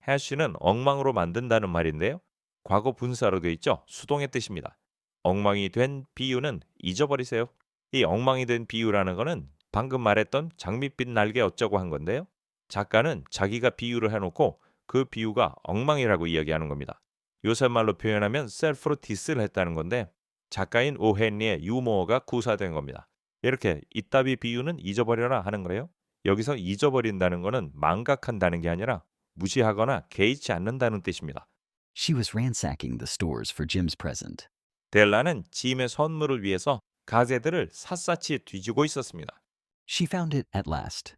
hash는 엉망으로 만든다는 말인데요. 과거 분사로 되어 있죠. 수동의 뜻입니다. 엉망이 된 비유는 잊어버리세요. 이 엉망이 된 비유라는 거는 방금 말했던 장밋빛 날개 어쩌고 한 건데요. 작가는 자기가 비유를 해놓고 그 비유가 엉망이라고 이야기하는 겁니다. 요새 말로 표현하면 셀프로 디스를 했다는 건데 작가인 오헨리의 유머가 구사된 겁니다. 이렇게 이따비 비유는 잊어버려라 하는 거예요. 여기서 잊어버린다는 거는 망각한다는 게 아니라 무시하거나 개의치 않는다는 뜻입니다. She was ransacking the stores for Jim's present. 델라는 짐의 선물을 위해서 가게들을 샅샅이 뒤지고 있었습니다. She found it at last.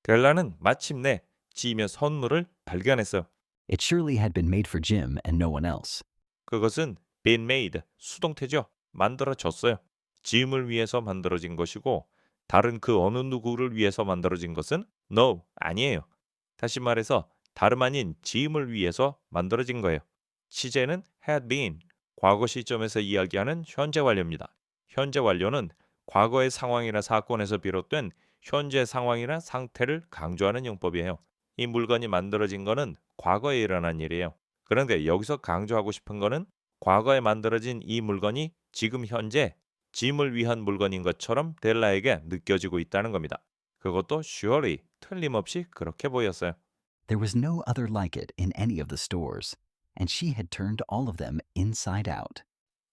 델라는 마침내 짐의 선물을 발견했어요. It surely had been made for Jim and no one else. 그것은 been made, 수동태죠. 만들어졌어요. 짐을 위해서 만들어진 것이고 다른 그 어느 누구를 위해서 만들어진 것은 no, 아니에요. 다시 말해서 다름 아닌 짐을 위해서 만들어진 거예요. 시제는 had been, 과거 시점에서 이야기하는 현재 완료입니다. 현재 완료는 과거의 상황이나 사건에서 비롯된 현재 상황이나 상태를 강조하는 용법이에요. 이 물건이 만들어진 거는 과거에 일어난 일이에요. 그런데 여기서 강조하고 싶은 거는 과거에 만들어진 이 물건이 지금 현재 짐을 위한 물건인 것처럼 델라에게 느껴지고 있다는 겁니다. 그것도 surely, 틀림없이 그렇게 보였어요. There was no other like it in any of the stores, and she had turned all of them inside out.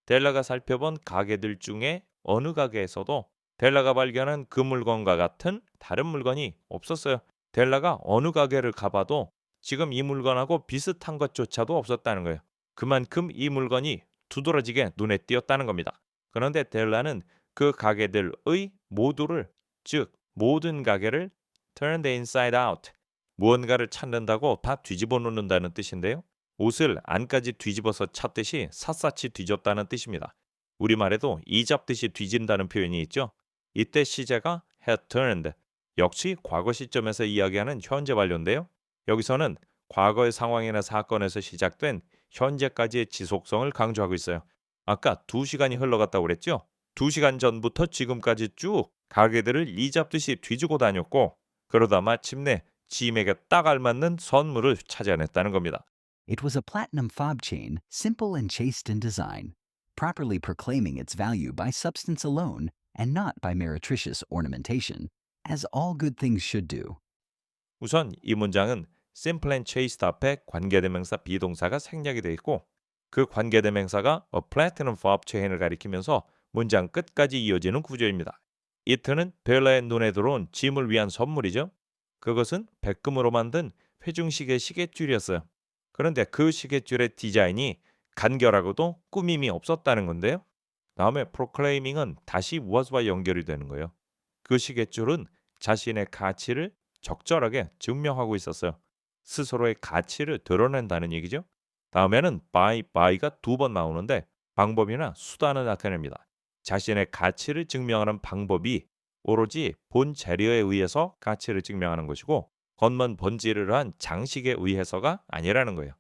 델라가 살펴본 가게들 중에 어느 가게에서도 델라가 발견한 그 물건과 같은 다른 물건이 없었어요. 델라가 어느 가게를 가봐도 지금 이 물건하고 비슷한 것조차도 없었다는 거예요. 그만큼 이 물건이 두드러지게 눈에 띄었다는 겁니다. 그런데 델라는 그 가게들의 모두를, 즉 모든 가게를 turned inside out, 무언가를 찾는다고 다 뒤집어 놓는다는 뜻인데요. 옷을 안까지 뒤집어서 찾듯이 샅샅이 뒤졌다는 뜻입니다. 우리말에도 이잡듯이 뒤진다는 표현이 있죠. 이때 시제가 had turned, 역시 과거 시점에서 이야기하는 현재 완료인데요. 여기서는 과거의 상황이나 사건에서 시작된 현재까지의 지속성을 강조하고 있어요. 아까 2시간이 흘러갔다고 그랬죠? 2시간 전부터 지금까지 쭉 가게들을 이잡듯이 뒤지고 다녔고 그러다 마침내 짐에게 딱 알맞는 선물을 찾아냈다는 겁니다. It was a platinum fob chain, simple and chaste in design, properly proclaiming its value by substance alone and not by meretricious ornamentation, as all good things should do. 우선 이 문장은 simple and chaste 앞에 관계대명사 비동사가 생략이 되어 있고 그 관계대명사가 a platinum fob chain을 가리키면서 문장 끝까지 이어지는 구조입니다. 이트는 델라의 눈에 들어온 짐을 위한 선물이죠. 그것은 백금으로 만든 회중식의 시계줄이었어요. 그런데 그 시계줄의 디자인이 간결하고도 꾸밈이 없었다는 건데요. 다음에 proclaiming은 다시 was와 연결이 되는 거예요. 그 시계줄은 자신의 가치를 적절하게 증명하고 있었어요. 스스로의 가치를 드러낸다는 얘기죠. 다음에는 by가 2번 나오는데 방법이나 수단을 나타냅니다. 자신의 가치를 증명하는 방법이 오로지 본 재료에 의해서 가치를 증명하는 것이고 겉먼 번지르르 한 장식에 의해서가 아니라는 거예요.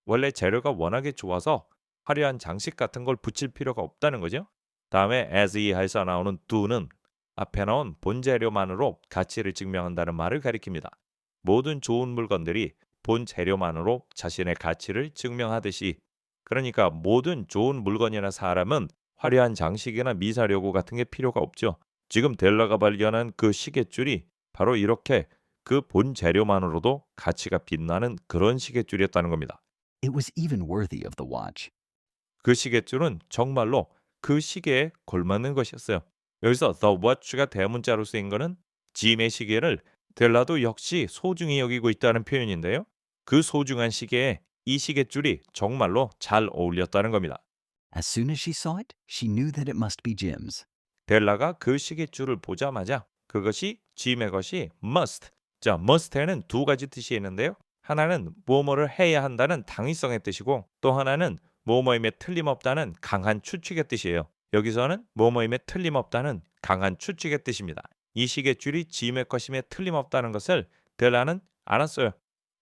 원래 재료가 워낙에 좋아서 화려한 장식 같은 걸 붙일 필요가 없다는 거죠. 다음에 as 이하에서 나오는 do는 앞에 나온 본 재료만으로 가치를 증명한다는 말을 가리킵니다. 모든 좋은 물건들이 본 재료만으로 자신의 가치를 증명하듯이 그러니까 모든 좋은 물건이나 사람은 화려한 장식이나 미사료구 같은 게 필요가 없죠. 지금 델라가 발견한 그 시계줄이 바로 이렇게 그 본 재료만으로도 가치가 빛나는 그런 시계줄이었다는 겁니다. It was even worthy of the watch. 그 시계줄은 정말로 그 시계에 걸맞는 것이었어요. 여기서 the watch가 대문자로 쓰인 것은 짐의 시계를 델라도 역시 소중히 여기고 있다는 표현인데요. 그 소중한 시계에 이 시계줄이 정말로 잘 어울렸다는 겁니다. As soon as she saw it, she knew that it must be Jim's. 델라가 그 시계줄을 보자마자 그것이 짐의 것이 must. 자, must에는 두 가지 뜻이 있는데요. 하나는 뭐뭐를 해야 한다는 당위성의 뜻이고 또 하나는 뭐뭐임에 틀림없다는 강한 추측의 뜻이에요. 여기서는 뭐뭐임에 틀림없다는 강한 추측의 뜻입니다. 이 시계줄이 짐의 것임에 틀림없다는 것을 델라는 알았어요.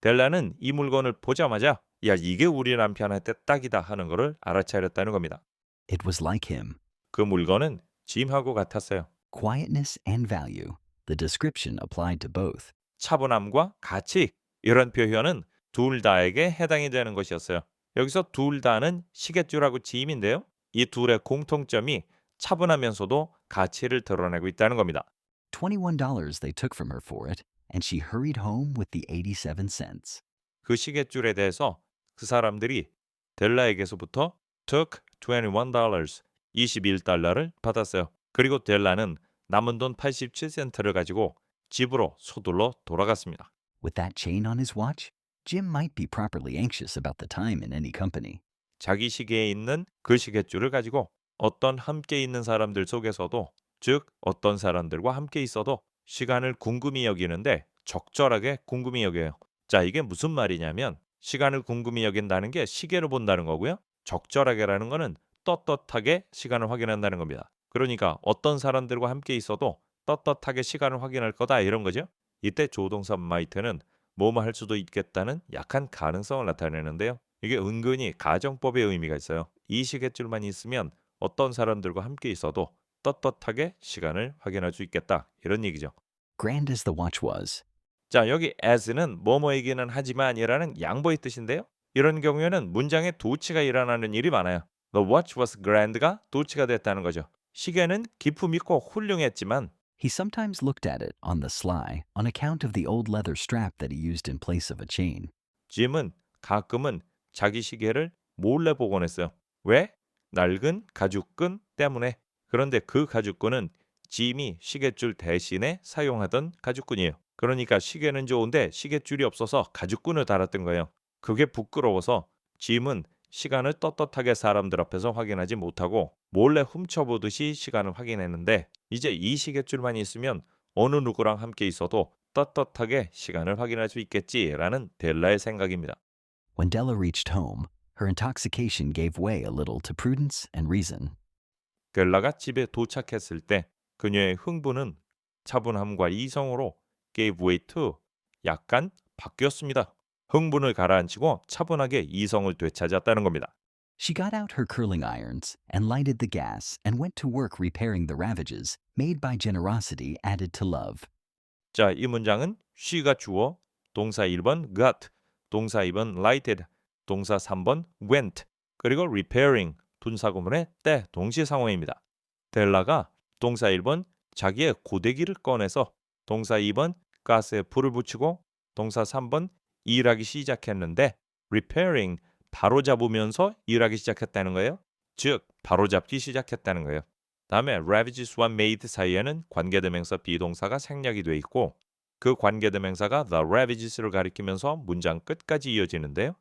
델라는 이 물건을 보자마자 야 이게 우리 남편한테 딱이다 하는 것을 알아차렸다는 겁니다. It was like him. 그 물건은 짐하고 같았어요. Quietness and value. The description applied to both. 차분함과 가치 이런 표현은 둘 다에게 해당이 되는 것이었어요. 여기서 둘 다는 시계줄하고 짐인데요. 이 둘의 공통점이 차분하면서도 가치를 드러내고 있다는 겁니다. $21 they took from her for it, and she hurried home with the 87 cents. 그 시계줄에 대해서 그 사람들이 델라에게서부터 took $21, 21달러를 받았어요. 그리고 델라는 남은 돈 87센트를 가지고 집으로 서둘러 돌아갔습니다. With that chain on his watch, Jim might be properly anxious about the time in any company. 자기 시계에 있는 그 시계줄을 가지고 어떤 함께 있는 사람들 속에서도, 즉 어떤 사람들과 함께 있어도 시간을 궁금히 여기는데 적절하게 궁금히 여겨요. 자, 이게 무슨 말이냐면 시간을 궁금히 여긴다는 게 시계를 본다는 거고요. 적절하게라는 거는 떳떳하게 시간을 확인한다는 겁니다. 그러니까 어떤 사람들과 함께 있어도 떳떳하게 시간을 확인할 거다 이런 거죠. 이때 조동사 might는 뭐뭐 할 수도 있겠다는 약한 가능성을 나타내는데요. 이게 은근히 가정법의 의미가 있어요. 이 시계줄만 있으면 어떤 사람들과 함께 있어도 떳떳하게 시간을 확인할 수 있겠다 이런 얘기죠. Grand as the watch was, 자, 여기 as는 뭐뭐이기는 하지만이라는 양보의 뜻인데요. 이런 경우에는 문장에 도치가 일어나는 일이 많아요. The watch was grand가 도치가 됐다는 거죠. 시계는 기품 있고 훌륭했지만 he sometimes looked at it on the sly on account of the old leather strap that he used in place of a chain. 짐은 가끔은 자기 시계를 몰래 보곤 했어요. 왜? 낡은 가죽끈 때문에. 그런데 그 가죽끈은 짐이 시계줄 대신에 사용하던 가죽끈이에요. 그러니까 시계는 좋은데 시계줄이 없어서 가죽끈을 달았던 거예요. 그게 부끄러워서 짐은 시간을 떳떳하게 사람들 앞에서 확인하지 못하고 몰래 훔쳐보듯이 시간을 확인했는데 이제 이 시계줄만 있으면 어느 누구랑 함께 있어도 떳떳하게 시간을 확인할 수 있겠지라는 델라의 생각입니다. When Della reached home, her intoxication gave way a little to prudence and reason. 델라가 집에 도착했을 때 그녀의 흥분은 차분함과 이성으로 gave way to 약간 바뀌었습니다. 흥분을 가라앉히고 차분하게 이성을 되찾았다는 겁니다. She got out her curling irons and lighted the gas and went to work repairing the ravages made by generosity added to love. 자, 이 문장은 she가 주어, 동사 1번 got, 동사 2번 lighted, 동사 3번 went, 그리고 repairing, 분사구문의 때 동시상호입니다. 델라가 동사 1번 자기의 고데기를 꺼내서 동사 2번 가스에 불을 붙이고 동사 3번 일하기 시작했는데 repairing, 바로잡으면서 일하기 시작했다는 거예요. 즉, 바로잡기 시작했다는 거예요. 다음에 ravages와 made 사이에는 관계대명사 비동사가 생략이 돼 있고 그 관계대명사가 the ravages를 가리키면서 문장 끝까지 이어지는데요.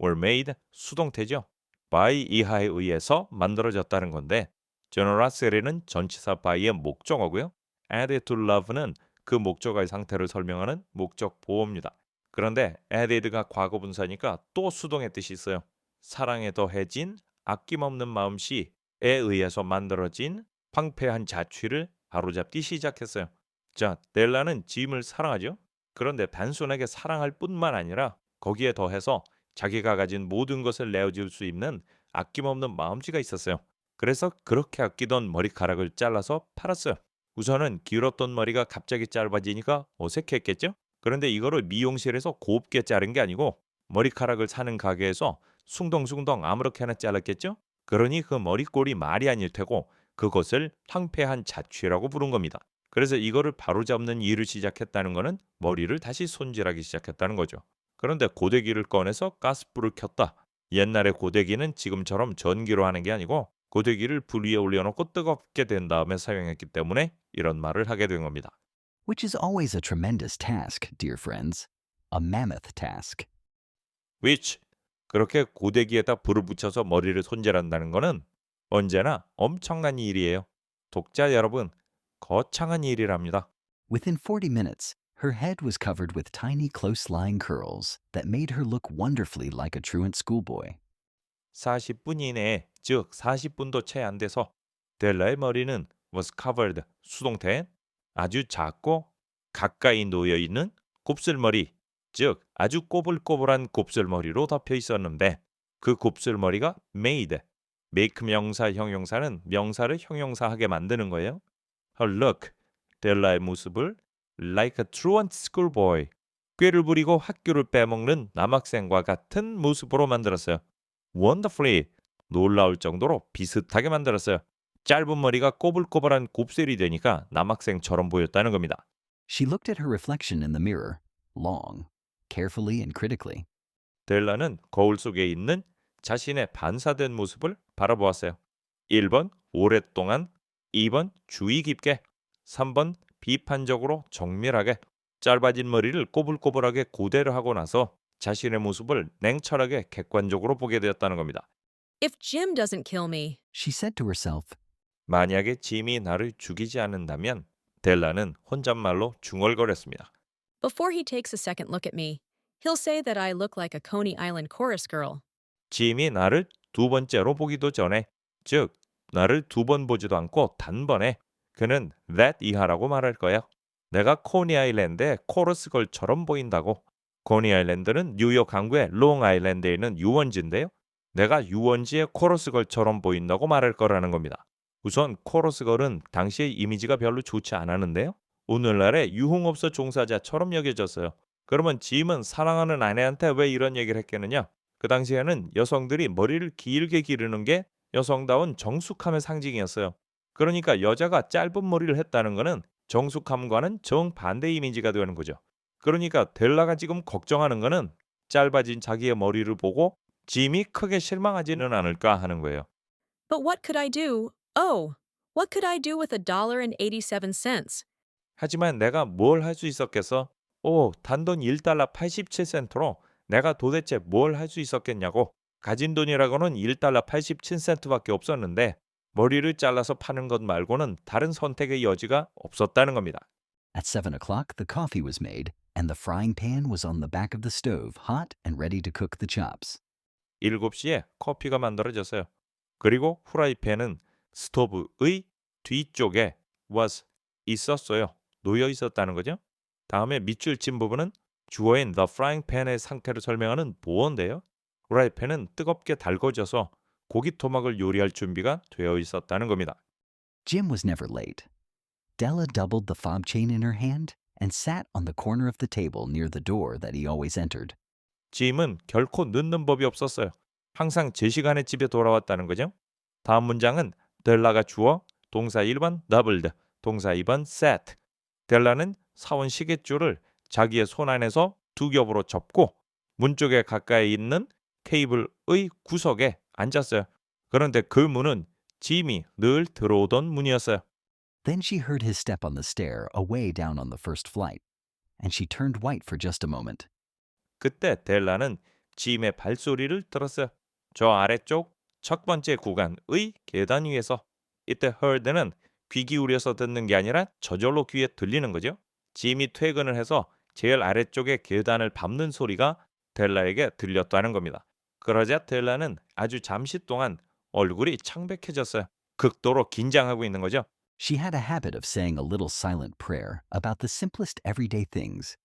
were made 수동태죠. by 이하에 의해서 만들어졌다는 건데 generosity는 전치사 by의 목적어고요. added to love는 그 목적어의 상태를 설명하는 목적 보호입니다. 그런데 added가 과거분사니까 또 수동의 뜻이 있어요. 사랑에 더해진 아낌없는 마음씨에 의해서 만들어진 황폐한 자취를 바로잡기 시작했어요. 자, 델라는 짐을 사랑하죠. 그런데 단순하게 사랑할 뿐만 아니라 거기에 더해서 자기가 가진 모든 것을 내어줄 수 있는 아낌없는 마음씨가 있었어요. 그래서 그렇게 아끼던 머리카락을 잘라서 팔았어요. 우선은 길었던 머리가 갑자기 짧아지니까 어색했겠죠? 그런데 이거를 미용실에서 곱게 자른 게 아니고 머리카락을 사는 가게에서 숭덩숭덩 아무렇게나 잘랐겠죠? 그러니 그 머리꼴이 말이 아닐 테고 그것을 황폐한 자취라고 부른 겁니다. 그래서 이거를 바로잡는 일을 시작했다는 것은 머리를 다시 손질하기 시작했다는 거죠. 그런데 고데기를 꺼내서 가스불을 켰다. 옛날에 고데기는 지금처럼 전기로 하는 게 아니고 고데기를 불 위에 올려놓고 뜨겁게 된 다음에 사용했기 때문에 이런 말을 하게 된 겁니다. Which is always a tremendous task, dear friends. A mammoth task. which 그렇게 고데기에다 불을 붙여서 머리를 손질한다는 것은 언제나 엄청난 일이에요. 독자 여러분, 거창한 일이랍니다. Within 40 minutes, her head was covered with tiny close-lying curls that made her look wonderfully like a truant schoolboy. 40분 이내에, 즉 40분도 채 안 돼서 델라의 머리는 was covered, 수동태, 아주 작고 가까이 놓여 있는 곱슬머리, 즉 아주 꼬불꼬불한 곱슬머리로 덮여 있었는데 그 곱슬머리가 made, make 명사 형용사는 명사를 형용사하게 만드는 거예요. Her look, 델라의 모습을 like a truant schoolboy, 꾀를 부리고 학교를 빼먹는 남학생과 같은 모습으로 만들었어요. wonderfully, 놀라울 정도로 비슷하게 만들었어요. 짧은 머리가 꼬불꼬불한 곱슬이 되니까 남학생처럼 보였다는 겁니다. She looked at her reflection in the mirror, long, carefully and critically. 델라는 거울 속에 있는 자신의 반사된 모습을 바라보았어요. 1번 오랫동안, 2번 주의 깊게, 3번 비판적으로 정밀하게 짧아진 머리를 꼬불꼬불하게 고대로 하고 나서 자신의 모습을 냉철하게 객관적으로 보게 되었다는 겁니다. If Jim doesn't kill me, She said to herself, 만약에 짐이 나를 죽이지 않는다면 델라는 혼잣말로 중얼거렸습니다. before he takes a second look at me, he'll say that I look like a Coney Island chorus girl. 짐이 나를 두 번째로 보기도 전에, 즉 나를 두 번 보지도 않고 단번에 그는 that 이하라고 말할 거야. 내가 코니 아일랜드의 코러스 걸처럼 보인다고. 코니 아일랜드는 뉴욕 항구의 롱 아일랜드에 있는 유원지인데요. 내가 유원지의 코러스 걸처럼 보인다고 말할 거라는 겁니다. 우선 코러스 걸은 당시의 이미지가 별로 좋지 않았는데요. 오늘날의 유흥업소 종사자처럼 여겨졌어요. 그러면 짐은 사랑하는 아내한테 왜 이런 얘기를 했겠느냐? 그 당시에는 여성들이 머리를 길게 기르는 게 여성다운 정숙함의 상징이었어요. 그러니까 여자가 짧은 머리를 했다는 것은 정숙함과는 정반대 이미지가 되는 거죠. 그러니까 델라가 지금 걱정하는 것은 짧아진 자기의 머리를 보고 짐이 크게 실망하지는 않을까 하는 거예요. But what could I do? Oh, what could I do with $1.87? 하지만 내가 뭘 할 수 있었겠어? 오, 단돈 1달러 87센트로 내가 도대체 뭘 할 수 있었겠냐고. 가진 돈이라고는 1달러 87센트밖에 없었는데 머리를 잘라서 파는 것 말고는 다른 선택의 여지가 없었다는 겁니다. At 7 o'clock, the coffee was made, and the frying pan was on the back of the stove, hot and ready to cook the chops. 7시에 커피가 만들어졌어요. 그리고 후라이팬은 스토브의 뒤쪽에 was 있었어요. 놓여 있었다는 거죠. 다음에 밑줄 친 부분은 주어인 the frying pan의 상태를 설명하는 보어인데요. 후라이팬은 뜨겁게 달궈져서 고기 토막을 요리할 준비가 되어 있었다는 겁니다. Jim was never late. Della doubled the fob chain in her hand and sat on the corner of the table near the door that he always entered. 짐은 결코 늦는 법이 없었어요. 항상 제 시간에 집에 돌아왔다는 거죠. 다음 문장은 델라가 주어, 동사 1번 doubled, 동사 2번 sat. 델라는 사온 시계줄을 자기의 손 안에서 두 겹으로 접고 문 쪽에 가까이 있는 테이블의 구석에 앉았어요. 그런데 그 문은 짐이 늘 들어오던 문이었어요. Then she heard his step on the stair away down on the first flight, and she turned white for just a moment. 그때 델라는 짐의 발소리를 들었어요. 저 아래쪽 첫 번째 구간의 계단 위에서. 이때 heard는 귀 기울여서 듣는 게 아니라 저절로 귀에 들리는 거죠. 짐이 퇴근을 해서 제일 아래쪽의 계단을 밟는 소리가 델라에게 들렸다는 겁니다. 그러자 델라는 아주 잠시 동안 얼굴이 창백해졌어요. 극도로 긴장하고 있는 거죠. She had a habit of saying a little silent prayer about the simplest everyday things.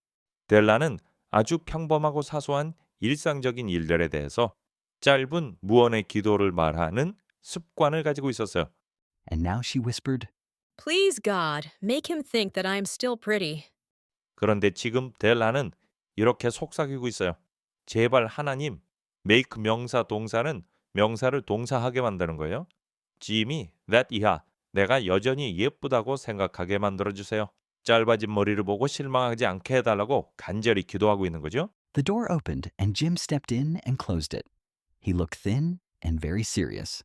델라는 아주 평범하고 사소한 일상적인 일들에 대해서 짧은 무언의 기도를 말하는 습관을 가지고 있었어요. And now she whispered, Please, God, make him think that I'm still pretty. 그런데 지금 델라는 이렇게 속삭이고 있어요. 제발 하나님, make 명사 동사는 명사를 동사하게 만드는 거예요. 짐이 that 이하, 내가 여전히 예쁘다고 생각하게 만들어주세요. 짧아진 머리를 보고 실망하지 않게 해달라고 간절히 기도하고 있는 거죠. The door opened and Jim stepped in and closed it. He looked thin and very serious.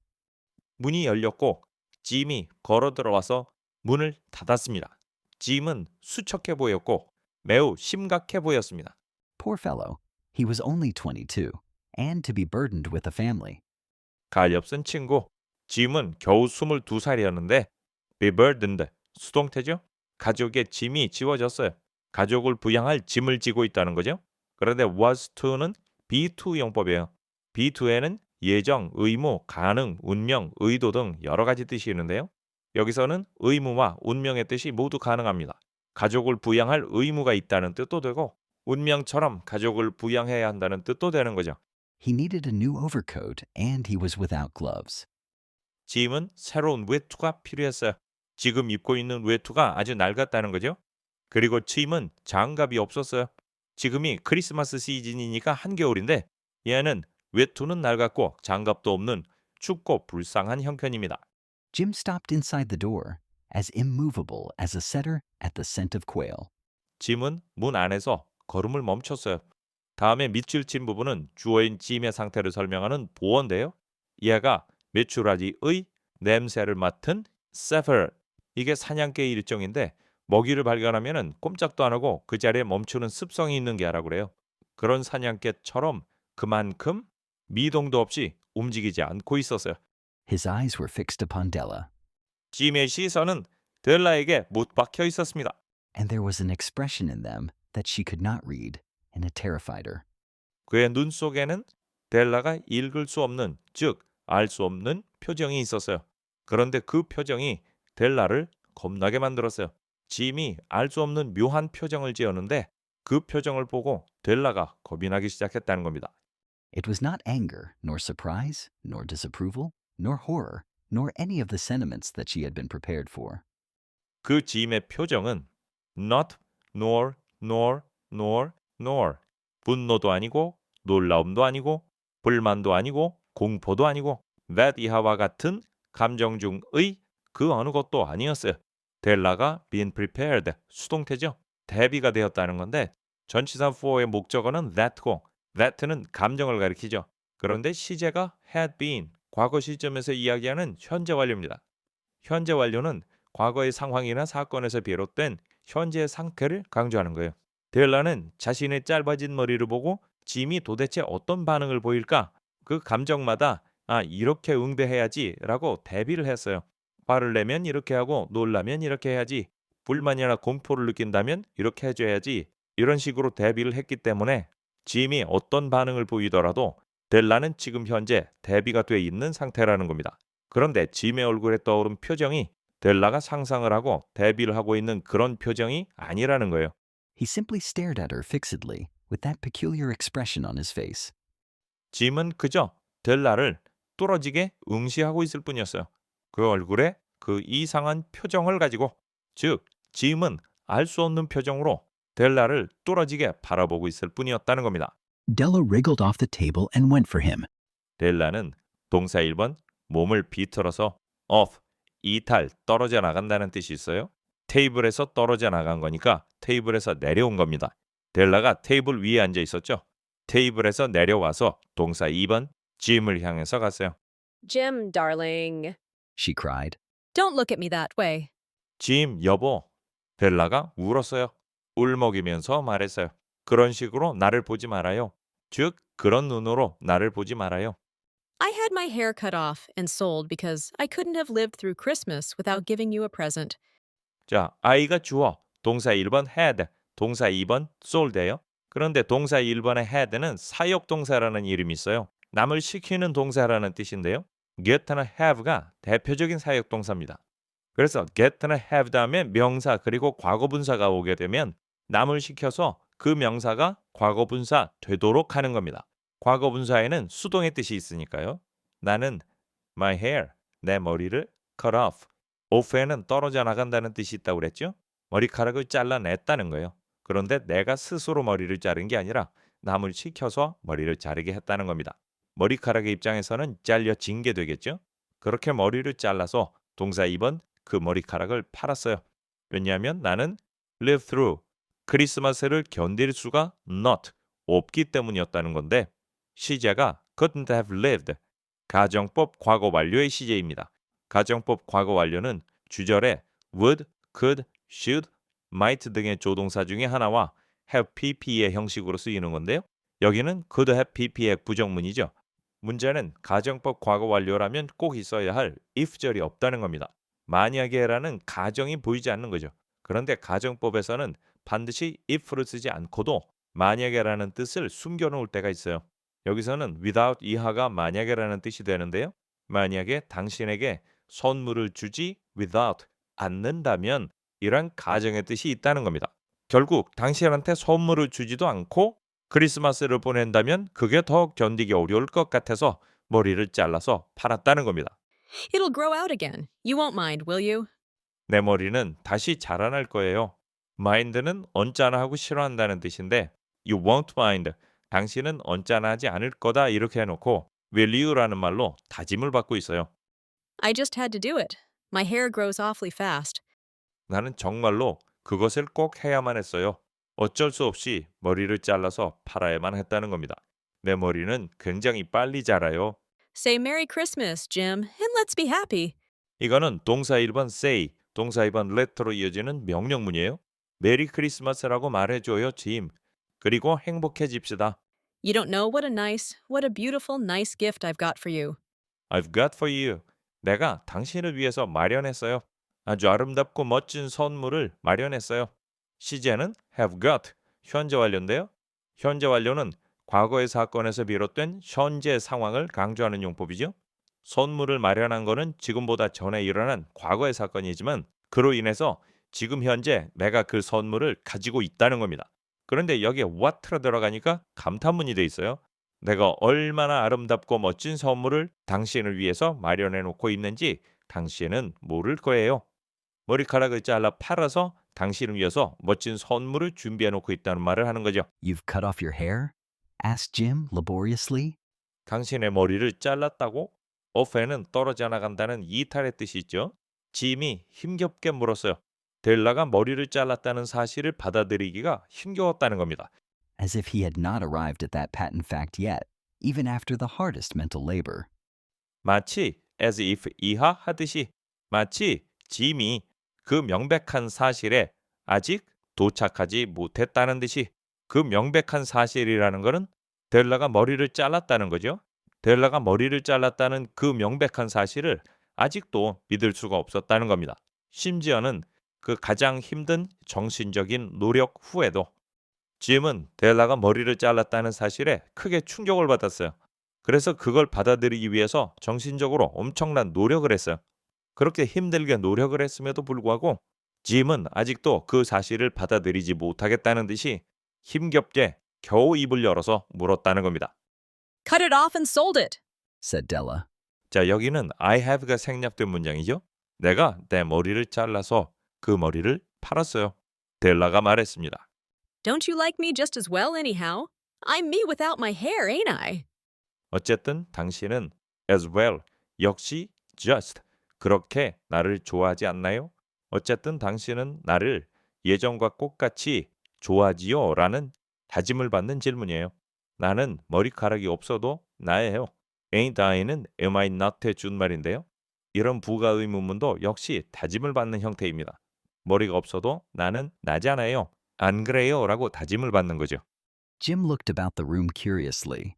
문이 열렸고 짐이 걸어 들어와서 문을 닫았습니다. 짐은 수척해 보였고 매우 심각해 보였습니다. Poor fellow, he was only 22, and to be burdened with a family. 가엾은 친구, 짐은 겨우 22살이었는데 be burdened, 수동태죠? 가족의 짐이 지워졌어요. 가족을 부양할 짐을 지고 있다는 거죠. 그런데 was to는 be to 용법이에요. be to에는 예정, 의무, 가능, 운명, 의도 등 여러 가지 뜻이 있는데요. 여기서는 의무와 운명의 뜻이 모두 가능합니다. 가족을 부양할 의무가 있다는 뜻도 되고 운명처럼 가족을 부양해야 한다는 뜻도 되는 거죠. He needed a new overcoat, and he was without gloves. 짐은 새로운 외투가 필요했어요. 지금 입고 있는 외투가 아주 낡았다는 거죠. 그리고 짐은 장갑이 없었어요. 지금이 크리스마스 시즌이니까 한겨울인데 얘는 외투는 낡았고 장갑도 없는 춥고 불쌍한 형편입니다. Jim stopped inside the door, as immovable as a setter at the scent of quail. 짐은 문 안에서 걸음을 멈췄어요. 다음에 밑줄 친 부분은 주어인 짐의 상태를 설명하는 보어인데요. 얘가 메추라지의 냄새를 맡은 세퍼, 이게 사냥개의 일종인데 먹이를 발견하면 꼼짝도 안 하고 그 자리에 멈추는 습성이 있는 개라고 그래요. 그런 사냥개처럼 그만큼 미동도 없이 움직이지 않고 있었어요. His eyes were fixed upon Della, 짐의 시선은 델라에게 못 박혀 있었습니다. and there was an expression in them that she could not read, and it terrified her. 그의 눈 속에는 델라가 읽을 수 없는, 즉 알 수 없는 표정이 있었어요. 그런데 그 표정이 델라를 겁나게 만들었어요. 짐이 알 수 없는 묘한 표정을 지었는데 그 표정을 보고 델라가 겁이 나기 시작했다는 겁니다. It was not anger, nor surprise, nor disapproval, nor horror, nor any of the sentiments that she had been prepared for. 그 짐의 표정은 not, nor, 분노도 아니고 놀라움도 아니고 불만도 아니고 공포도 아니고 that 이하와 같은 감정 중의 그 어느 것도 아니었어요. 델라가 been prepared, 수동태죠. 대비가 되었다는 건데 전치사 for의 목적어는 that고 that는 감정을 가리키죠. 그런데 시제가 had been, 과거 시점에서 이야기하는 현재 완료입니다. 현재 완료는 과거의 상황이나 사건에서 비롯된 현재의 상태를 강조하는 거예요. 델라는 자신의 짧아진 머리를 보고 짐이 도대체 어떤 반응을 보일까? 그 감정마다 이렇게 응대해야지 라고 대비를 했어요. 화를 내면 이렇게 하고 놀라면 이렇게 해야지. 불만이나 공포를 느낀다면 이렇게 해줘야지. 이런 식으로 대비를 했기 때문에 짐이 어떤 반응을 보이더라도 델라는 지금 현재 대비가 돼 있는 상태라는 겁니다. 그런데 짐의 얼굴에 떠오른 표정이 델라가 상상을 하고 대비를 하고 있는 그런 표정이 아니라는 거예요. He simply stared at her fixedly, with that peculiar expression on his face. 짐은 그저 델라를 뚫어지게 응시하고 있을 뿐이었어요. 그 얼굴에 그 이상한 표정을 가지고, 즉 짐은 알 수 없는 표정으로 델라를 뚫어지게 바라보고 있을 뿐이었다는 겁니다. Della wriggled off the table and went for him. 델라는 동사 1번 몸을 비틀어서 off, 이탈, 떨어져 나간다는 뜻이 있어요. 테이블에서 떨어져 나간 거니까 테이블에서 내려온 겁니다. 델라가 테이블 위에 앉아 있었죠. 테이블에서 내려와서 동사 2번 짐을 향해서 갔어요. Jim, darling. She cried. Don't look at me that way. 짐, 여보. 델라가 울었어요. 울먹이면서 말했어요. 그런 식으로 나를 보지 말아요. 즉, 그런 눈으로 나를 보지 말아요. I had my hair cut off and sold because I couldn't have lived through Christmas without giving you a present. 자, 아이가 주어. 동사 1번 had, 동사 2번 sold예요. 그런데 동사 1번의 had는 사역동사라는 이름이 있어요. 남을 시키는 동사라는 뜻인데요. get나 have가 대표적인 사역동사입니다. 그래서 get나 have 다음에 명사 그리고 과거분사가 오게 되면 남을 시켜서 그 명사가 과거분사 되도록 하는 겁니다. 과거분사에는 수동의 뜻이 있으니까요. 나는 my hair, 내 머리를 cut off. off에는 떨어져 나간다는 뜻이 있다고 그랬죠. 머리카락을 잘라냈다는 거예요. 그런데 내가 스스로 머리를 자른 게 아니라 남을 시켜서 머리를 자르게 했다는 겁니다. 머리카락의 입장에서는 잘려진 게 되겠죠. 그렇게 머리를 잘라서 동사 2번 그 머리카락을 팔았어요. 왜냐하면 나는 live through, 크리스마스를 견딜 수가 not, 없기 때문이었다는 건데 시제가 couldn't have lived, 가정법 과거 완료의 시제입니다. 가정법 과거 완료는 주절에 would, could, should, might 등의 조동사 중에 하나와 have pp의 형식으로 쓰이는 건데요. 여기는 could have pp의 부정문이죠. 문제는 가정법 과거 완료라면 꼭 있어야 할 if절이 없다는 겁니다. 만약에라는 가정이 보이지 않는 거죠. 그런데 가정법에서는 반드시 if를 쓰지 않고도 만약에라는 뜻을 숨겨놓을 때가 있어요. 여기서는 without 이하가 만약에라는 뜻이 되는데요. 만약에 당신에게 선물을 주지 without 않는다면 이런 가정의 뜻이 있다는 겁니다. 결국 당신한테 선물을 주지도 않고 크리스마스를 보낸다면 그게 더 견디기 어려울 것 같아서 머리를 잘라서 팔았다는 겁니다. It'll grow out again. You won't mind, will you? 내 머리는 다시 자라날 거예요. mind는 언짢아 하고 싫어한다는 뜻인데 you won't mind, 당신은 언짢아 하지 않을 거다 이렇게 해놓고 will you라는 말로 다짐을 받고 있어요. I just had to do it. My hair grows awfully fast. 나는 정말로 그것을 꼭 해야만 했어요. 어쩔 수 없이 머리를 잘라서 팔아야만 했다는 겁니다. 내 머리는 굉장히 빨리 자라요. Say Merry Christmas, Jim, and let's be happy. 이거는 동사 1번 say, 동사 2번 let로 이어지는 명령문이에요. 메리 크리스마스라고 말해줘요, 짐. 그리고 행복해집시다. You don't know what a beautiful, nice gift I've got for you. I've got for you. 내가 당신을 위해서 마련했어요. 아주 아름답고 멋진 선물을 마련했어요. 시제는 have got, 현재 완료인데요. 현재 완료는 과거의 사건에서 비롯된 현재 상황을 강조하는 용법이죠. 선물을 마련한 거는 지금보다 전에 일어난 과거의 사건이지만 그로 인해서 지금 현재 내가 그 선물을 가지고 있다는 겁니다. 그런데 여기에 what로 들어가니까 감탄문이 돼 있어요. 내가 얼마나 아름답고 멋진 선물을 당신을 위해서 마련해 놓고 있는지 당신은 모를 거예요. 머리카락을 잘라 팔아서 당신을 위해서 멋진 선물을 준비해 놓고 있다는 말을 하는 거죠. You've cut off your hair? asked Jim laboriously. 당신의 머리를 잘랐다고? off에는 떨어져 나간다는 이탈의 뜻이 있죠. 짐이 힘겹게 물었어요. 델라가 머리를 잘랐다는 사실을 받아들이기가 힘겨웠다는 겁니다. As if he had not arrived at that patent fact yet, even after the hardest mental labor. 마치 as if 이하하듯이 마치 짐이 그 명백한 사실에 아직 도착하지 못했다는 듯이 그 명백한 사실이라는 것은 델라가 머리를 잘랐다는 거죠. 델라가 머리를 잘랐다는 그 명백한 사실을 아직도 믿을 수가 없었다는 겁니다. 심지어는 그 가장 힘든 정신적인 노력 후에도 짐은 델라가 머리를 잘랐다는 사실에 크게 충격을 받았어요. 그래서 그걸 받아들이기 위해서 정신적으로 엄청난 노력을 했어요. 그렇게 힘들게 노력을 했음에도 불구하고 짐은 아직도 그 사실을 받아들이지 못하겠다는 듯이 힘겹게 겨우 입을 열어서 물었다는 겁니다. Cut it off and sold it. said Della. 자, 여기는 I have가 생략된 문장이죠. 내가 내 머리를 잘라서 그 머리를 팔았어요. 델라가 말했습니다. Don't you like me just as well anyhow? I'm me without my hair, ain't I? 어쨌든 당신은 as well, 역시 just, 그렇게 나를 좋아하지 않나요? 어쨌든 당신은 나를 예전과 똑같이 좋아하지요? 라는 다짐을 받는 질문이에요. 나는 머리카락이 없어도 나예요. ain't I는 am I not의 준말인데요. 이런 부가 의문문도 역시 다짐을 받는 형태입니다. 머리가 없어도 나는 나잖아요. 안 그래요? 라고 다짐을 받는 거죠. Jim looked about the room curiously.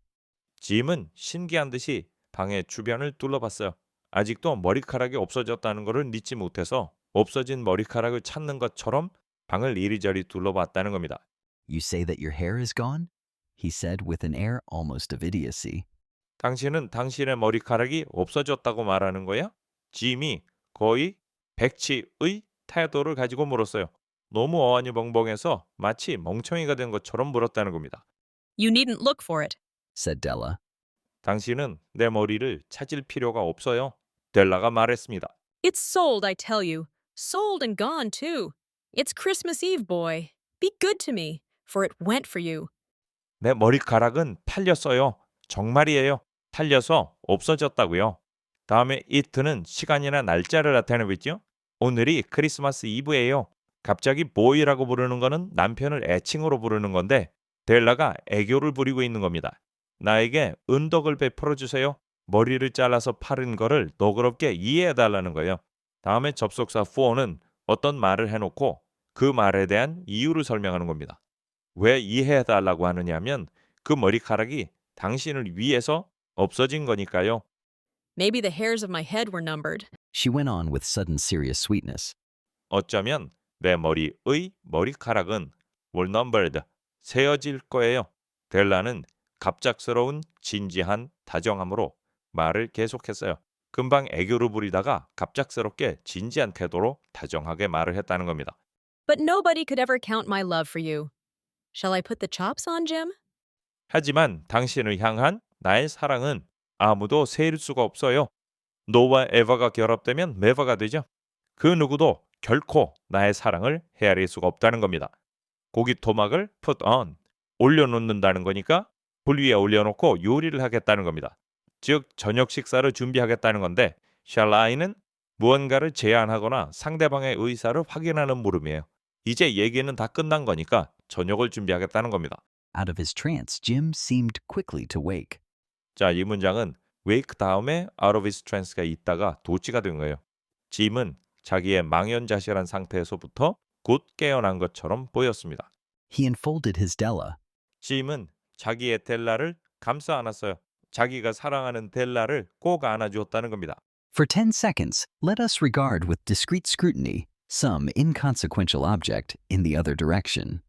짐은 신기한 듯이 방의 주변을 둘러봤어요. 아직도 머리카락이 없어졌다는 것을 믿지 못해서 없어진 머리카락을 찾는 것처럼 방을 이리저리 둘러봤다는 겁니다. You say that your hair is gone? He said with an air almost of idiocy. 당신은 당신의 머리카락이 없어졌다고 말하는 거야? 짐이 거의 백치의 태도를 가지고 물었어요. 너무 어안이 벙벙해서 마치 멍청이가 된 것처럼 물었다는 겁니다. You needn't look for it. said Della. 당신은 내 머리를 찾을 필요가 없어요. 델라가 말했습니다. It's sold, I tell you. Sold and gone, too. It's Christmas Eve, boy. Be good to me, for it went for you. 내 머리카락은 팔렸어요. 정말이에요. 팔려서 없어졌다고요. 다음에 it는 시간이나 날짜를 나타내고 있죠. 오늘이 크리스마스 이브예요. 갑자기 boy라고 부르는 거는 남편을 애칭으로 부르는 건데 델라가 애교를 부리고 있는 겁니다. 나에게 은덕을 베풀어 주세요. 머리를 잘라서 파른 거를 너그럽게 이해해달라는 거예요. 다음에 접속사 for는 어떤 말을 해놓고 그 말에 대한 이유를 설명하는 겁니다. 왜 이해해달라고 하느냐면 그 머리카락이 당신을 위해서 없어진 거니까요. Maybe the hairs of my head were numbered. She went on with sudden serious sweetness. 어쩌면 내 머리의 머리카락은 were numbered, 세어질 거예요. 델라는 갑작스러운 진지한 다정함으로 말을 계속했어요. 금방 애교를 부리다가 갑작스럽게 진지한 태도로 다정하게 말을 했다는 겁니다. But nobody could ever count my love for you. Shall I put the chops on, Jim? 하지만 당신을 향한 나의 사랑은 아무도 세일 수가 없어요. 노와 에버가 결합되면 네버가 되죠. 그 누구도 결코 나의 사랑을 헤아릴 수가 없다는 겁니다. 고기 토막을 put on, 올려놓는다는 거니까 불 위에 올려놓고 요리를 하겠다는 겁니다. 즉 저녁 식사를 준비하겠다는 건데 shall I는 무언가를 제안하거나 상대방의 의사를 확인하는 물음이에요. 이제 얘기는 다 끝난 거니까 저녁을 준비하겠다는 겁니다. Out of his trance, Jim seemed quickly to wake. 자, 이 문장은 wake 다음에 out of his trance가 있다가 도치가 된 거예요. 짐은 자기의 망연자실한 상태에서부터 곧 깨어난 것처럼 보였습니다. He enfolded his Della, 짐은 자기의 델라를 감싸 안았어요. 자기가 사랑하는 델라를 꼭 안아주었다는 겁니다. For 10 seconds, let us regard with discreet scrutiny some inconsequential object in the other direction.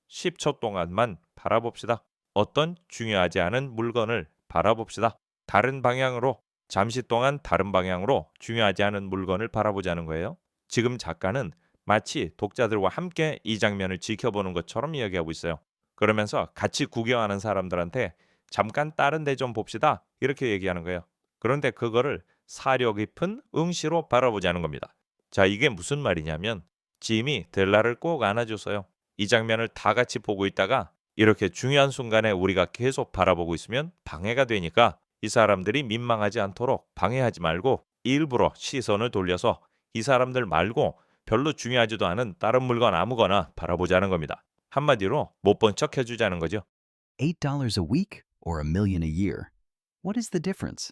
10초 동안만 바라봅시다. 어떤 중요하지 않은 물건을 바라봅시다. 다른 방향으로, 잠시 동안 다른 방향으로 중요하지 않은 물건을 바라보자는 거예요. 지금 작가는 마치 독자들과 함께 이 장면을 지켜보는 것처럼 이야기하고 있어요. 그러면서 같이 구경하는 사람들한테 잠깐 다른 데 좀 봅시다. 이렇게 얘기하는 거예요. 그런데 그거를 사려 깊은 응시로 바라보자는 겁니다. 자, 이게 무슨 말이냐면 짐이 델라를 꼭 안아줬어요. 이 장면을 다 같이 보고 있다가 이렇게 중요한 순간에 우리가 계속 바라보고 있으면 방해가 되니까 이 사람들이 민망하지 않도록 방해하지 말고 일부러 시선을 돌려서 이 사람들 말고 별로 중요하지도 않은 다른 물건 아무거나 바라보자는 겁니다. 한마디로 못 본 척 해주자는 거죠. $8 a week or a million a year? What is the difference?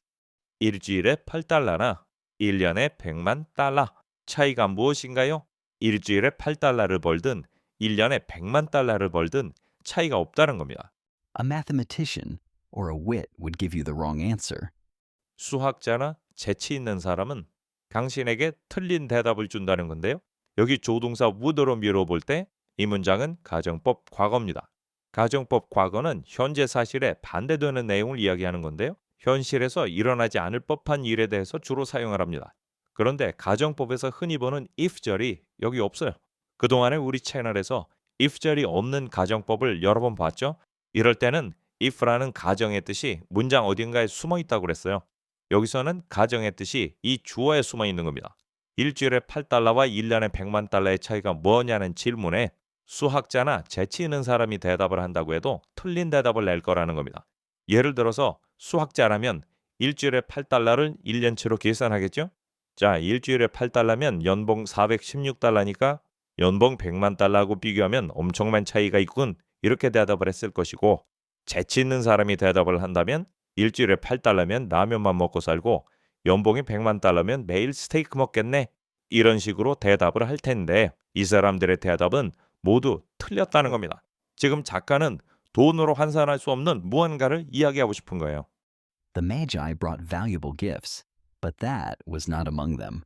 일주일에 8달러나 1년에 100만 달러. 차이가 무엇인가요? 일주일에 8달러를 벌든 1년에 100만 달러를 벌든 차이가 없다는 겁니다. A mathematician or a wit would give you the wrong answer. 수학자나 재치 있는 사람은 당신에게 틀린 대답을 준다는 건데요. 여기 조동사 would로 밀어볼 때 이 문장은 가정법 과거입니다. 가정법 과거는 현재 사실에 반대되는 내용을 이야기하는 건데요. 현실에서 일어나지 않을 법한 일에 대해서 주로 사용을 합니다. 그런데 가정법에서 흔히 보는 if절이 여기 없어요. 그동안에 우리 채널에서 if절이 없는 가정법을 여러 번 봤죠. 이럴 때는 if라는 가정의 뜻이 문장 어딘가에 숨어 있다고 그랬어요. 여기서는 가정의 뜻이 이 주어에 숨어 있는 겁니다. 일주일에 8달러와 1년에 100만 달러의 차이가 뭐냐는 질문에 수학자나 재치 있는 사람이 대답을 한다고 해도 틀린 대답을 낼 거라는 겁니다. 예를 들어서 수학자라면 일주일에 8달러를 1년치로 계산하겠죠? 자, 일주일에 8달러면 연봉 416달러니까 연봉 100만 달러하고 비교하면 엄청난 차이가 있군. 이렇게 대답을 했을 것이고 재치 있는 사람이 대답을 한다면 일주일에 8달러면 라면만 먹고 살고 연봉이 100만 달러면 매일 스테이크 먹겠네. 이런 식으로 대답을 할 텐데 이 사람들의 대답은 모두 틀렸다는 겁니다. 지금 작가는 돈으로 환산할 수 없는 무언가를 이야기하고 싶은 거예요. The Magi brought valuable gifts, but that was not among them.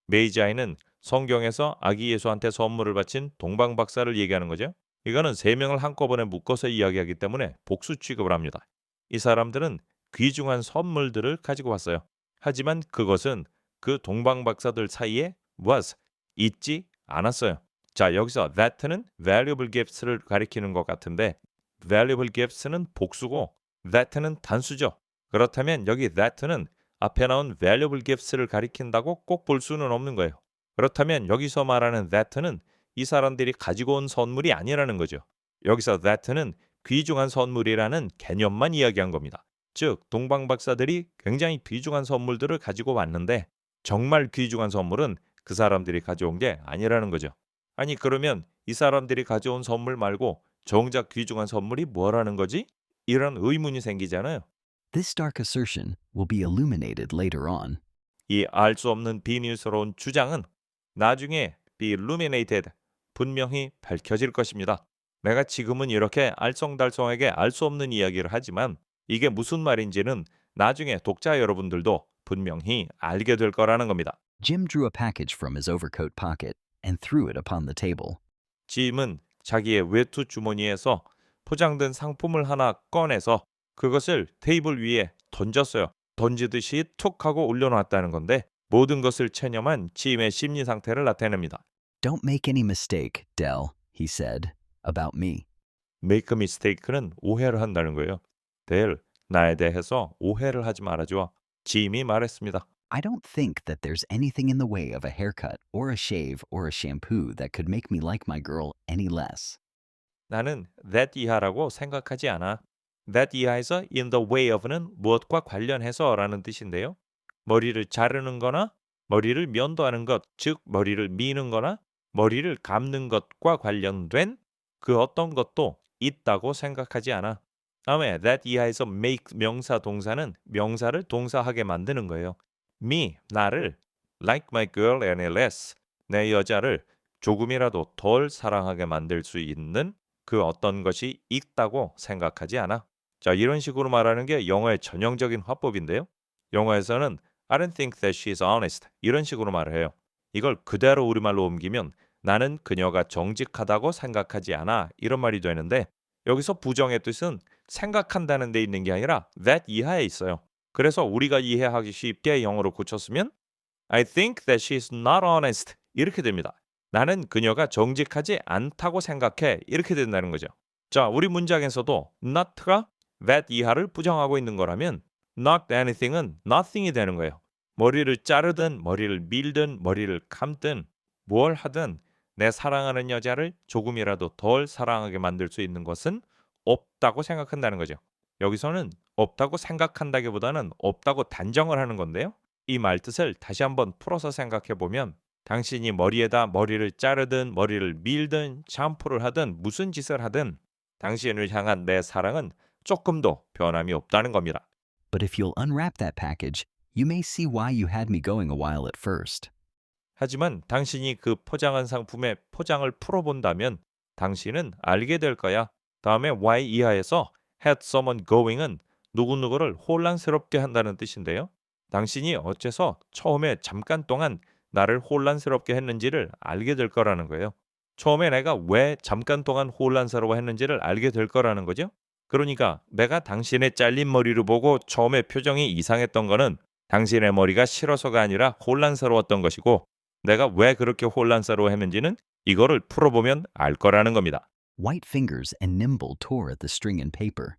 메이자이는 성경에서 아기 예수한테 선물을 바친 동방 박사를 얘기하는 거죠. 이거는 세 명을 한꺼번에 묶어서 이야기하기 때문에 복수 취급을 합니다. 이 사람들은 귀중한 선물들을 가지고 왔어요. 하지만 그것은 그 동방 박사들 사이에 있지 않았어요. 자, 여기서 that는 valuable gifts를 가리키는 것 같은데 valuable gifts는 복수고 that는 단수죠. 그렇다면 여기 that는 앞에 나온 valuable gifts를 가리킨다고 꼭 볼 수는 없는 거예요. 그렇다면 여기서 말하는 that는 이 사람들이 가지고 온 선물이 아니라는 거죠. 여기서 that는 귀중한 선물이라는 개념만 이야기한 겁니다. 즉, 동방 박사들이 굉장히 귀중한 선물들을 가지고 왔는데 정말 귀중한 선물은 그 사람들이 가져온 게 아니라는 거죠. 아니, 그러면 이 사람들이 가져온 선물 말고 정작 귀중한 선물이 뭐라는 거지? 이런 의문이 생기잖아요. This dark assertion will be illuminated later on. 이 알 수 없는 비밀스러운 주장은 나중에 be illuminated, 분명히 밝혀질 것입니다. 내가 지금은 이렇게 알쏭달쏭하게 알 수 없는 이야기를 하지만 이게 무슨 말인지는 나중에 독자 여러분들도 분명히 알게 될 거라는 겁니다. Jim drew a package from his overcoat pocket and threw it upon the table. 짐은 자기의 외투 주머니에서 포장된 상품을 하나 꺼내서 그것을 테이블 위에 던졌어요. 던지듯이 툭 하고 올려놨다는 건데 모든 것을 체념한 짐의 심리 상태를 나타냅니다. Don't make any mistake, Dell, he said, about me. make a mistake는 오해를 한다는 거예요. 델, 나에 대해서 오해를 하지 말아줘. 짐이 말했습니다. I don't think that there's anything in the way of a haircut or a shave or a shampoo that could make me like my girl any less. 나는 that 이하라고 생각하지 않아. that 이하에서 in the way of는 무엇과 관련해서 라는 뜻인데요. 머리를 자르는 거나 머리를 면도하는 것, 즉 머리를 미는 거나 머리를 감는 것과 관련된 그 어떤 것도 있다고 생각하지 않아. 다음에 that 이하에서 make 명사 동사는 명사를 동사하게 만드는 거예요. me, 나를 like my girl any less, 내 여자를 조금이라도 덜 사랑하게 만들 수 있는 그 어떤 것이 있다고 생각하지 않아. 자, 이런 식으로 말하는 게 영어의 전형적인 화법인데요. 영어에서는 I don't think that she's honest 이런 식으로 말을 해요. 이걸 그대로 우리말로 옮기면 나는 그녀가 정직하다고 생각하지 않아 이런 말이 되는데 여기서 부정의 뜻은 생각한다는 데 있는 게 아니라 that 이하에 있어요. 그래서 우리가 이해하기 쉽게 영어로 고쳤으면 I think that she's not honest 이렇게 됩니다. 나는 그녀가 정직하지 않다고 생각해 이렇게 된다는 거죠. 자, 우리 문장에서도 not가 that 이하를 부정하고 있는 거라면 not anything은 nothing이 되는 거예요. 머리를 자르든 머리를 밀든 머리를 감든 뭘 하든 내 사랑하는 여자를 조금이라도 덜 사랑하게 만들 수 있는 것은 없다고 생각한다는 거죠. 여기서는 없다고 생각한다기보다는 없다고 단정을 하는 건데요. 이 말뜻을 다시 한번 풀어서 생각해 보면 당신이 머리에다 머리를 자르든 머리를 밀든 샴푸를 하든 무슨 짓을 하든 당신을 향한 내 사랑은 조금도 변함이 없다는 겁니다. But if you'll unwrap that package, you may see why you had me going a while at first. 하지만 당신이 그 포장한 상품의 포장을 풀어본다면 당신은 알게 될 거야. 다음에 Y 이하에서 had someone going은 누구누구를 혼란스럽게 한다는 뜻인데요. 당신이 어째서 처음에 잠깐 동안 나를 혼란스럽게 했는지를 알게 될 거라는 거예요. 처음에 내가 왜 잠깐 동안 혼란스러워 했는지를 알게 될 거라는 거죠. 그러니까 내가 당신의 잘린 머리를 보고 처음에 표정이 이상했던 거는 당신의 머리가 싫어서가 아니라 혼란스러웠던 것이고 내가 왜 그렇게 혼란스러워 했는지는 이거를 풀어보면 알 거라는 겁니다. White fingers and nimble tore at the string and paper.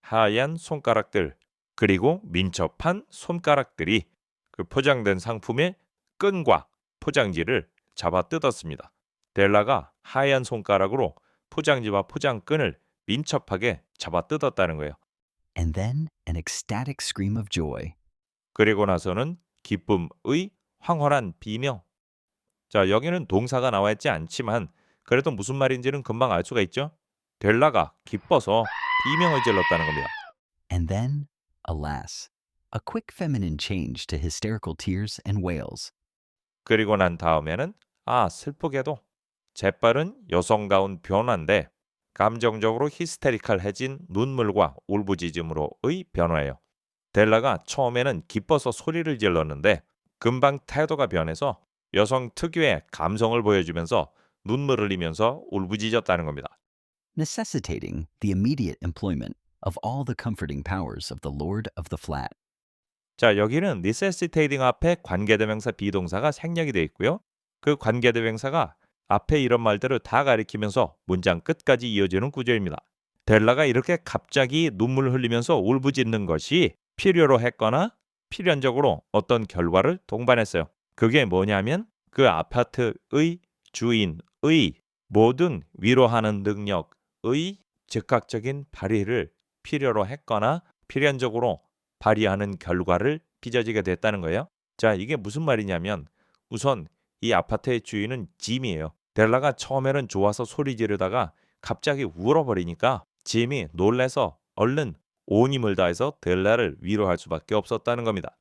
하얀 손가락들 그리고 민첩한 손가락들이 그 포장된 상품의 끈과 포장지를 잡아 뜯었습니다. 델라가 하얀 손가락으로 포장지와 포장끈을 민첩하게 잡아 뜯었다는 거예요. And then an ecstatic scream of joy. 그리고 나서는 기쁨의 황홀한 비명. 자, 여기는 동사가 나와 있지 않지만 그래도 무슨 말인지는 금방 알 수가 있죠. 델라가 기뻐서 비명을 질렀다는 겁니다. And then, alas, a quick feminine change to hysterical tears and wails. 그리고 난 다음에는 슬프게도 재빠른 여성다운 변화인데 감정적으로 히스테리컬해진 눈물과 울부짖음으로의 변화예요. 델라가 처음에는 기뻐서 소리를 질렀는데 금방 태도가 변해서 여성 특유의 감성을 보여주면서 눈물을 흘리면서 울부짖었다는 겁니다. necessitating the immediate employment of all the comforting powers of the Lord of the Flat. 자, 여기는 necessitating 앞에 관계대명사 비동사가 생략이 되어 있고요. 그 관계대명사가 앞에 이런 말들을 다 가리키면서 문장 끝까지 이어지는 구조입니다. 델라가 이렇게 갑자기 눈물을 흘리면서 울부짖는 것이 필요로 했거나 필연적으로 어떤 결과를 동반했어요. 그게 뭐냐면 그 아파트의 주인의 모든 위로하는 능력의 즉각적인 발휘를 필요로 했거나 필연적으로 발휘하는 결과를 빚어지게 됐다는 거예요. 자, 이게 무슨 말이냐면 우선 이 아파트의 주인은 짐이에요. 델라가 처음에는 좋아서 소리 지르다가 갑자기 울어버리니까 짐이 놀래서 얼른 온 힘을 다해서 델라를 위로할 수밖에 없었다는 겁니다.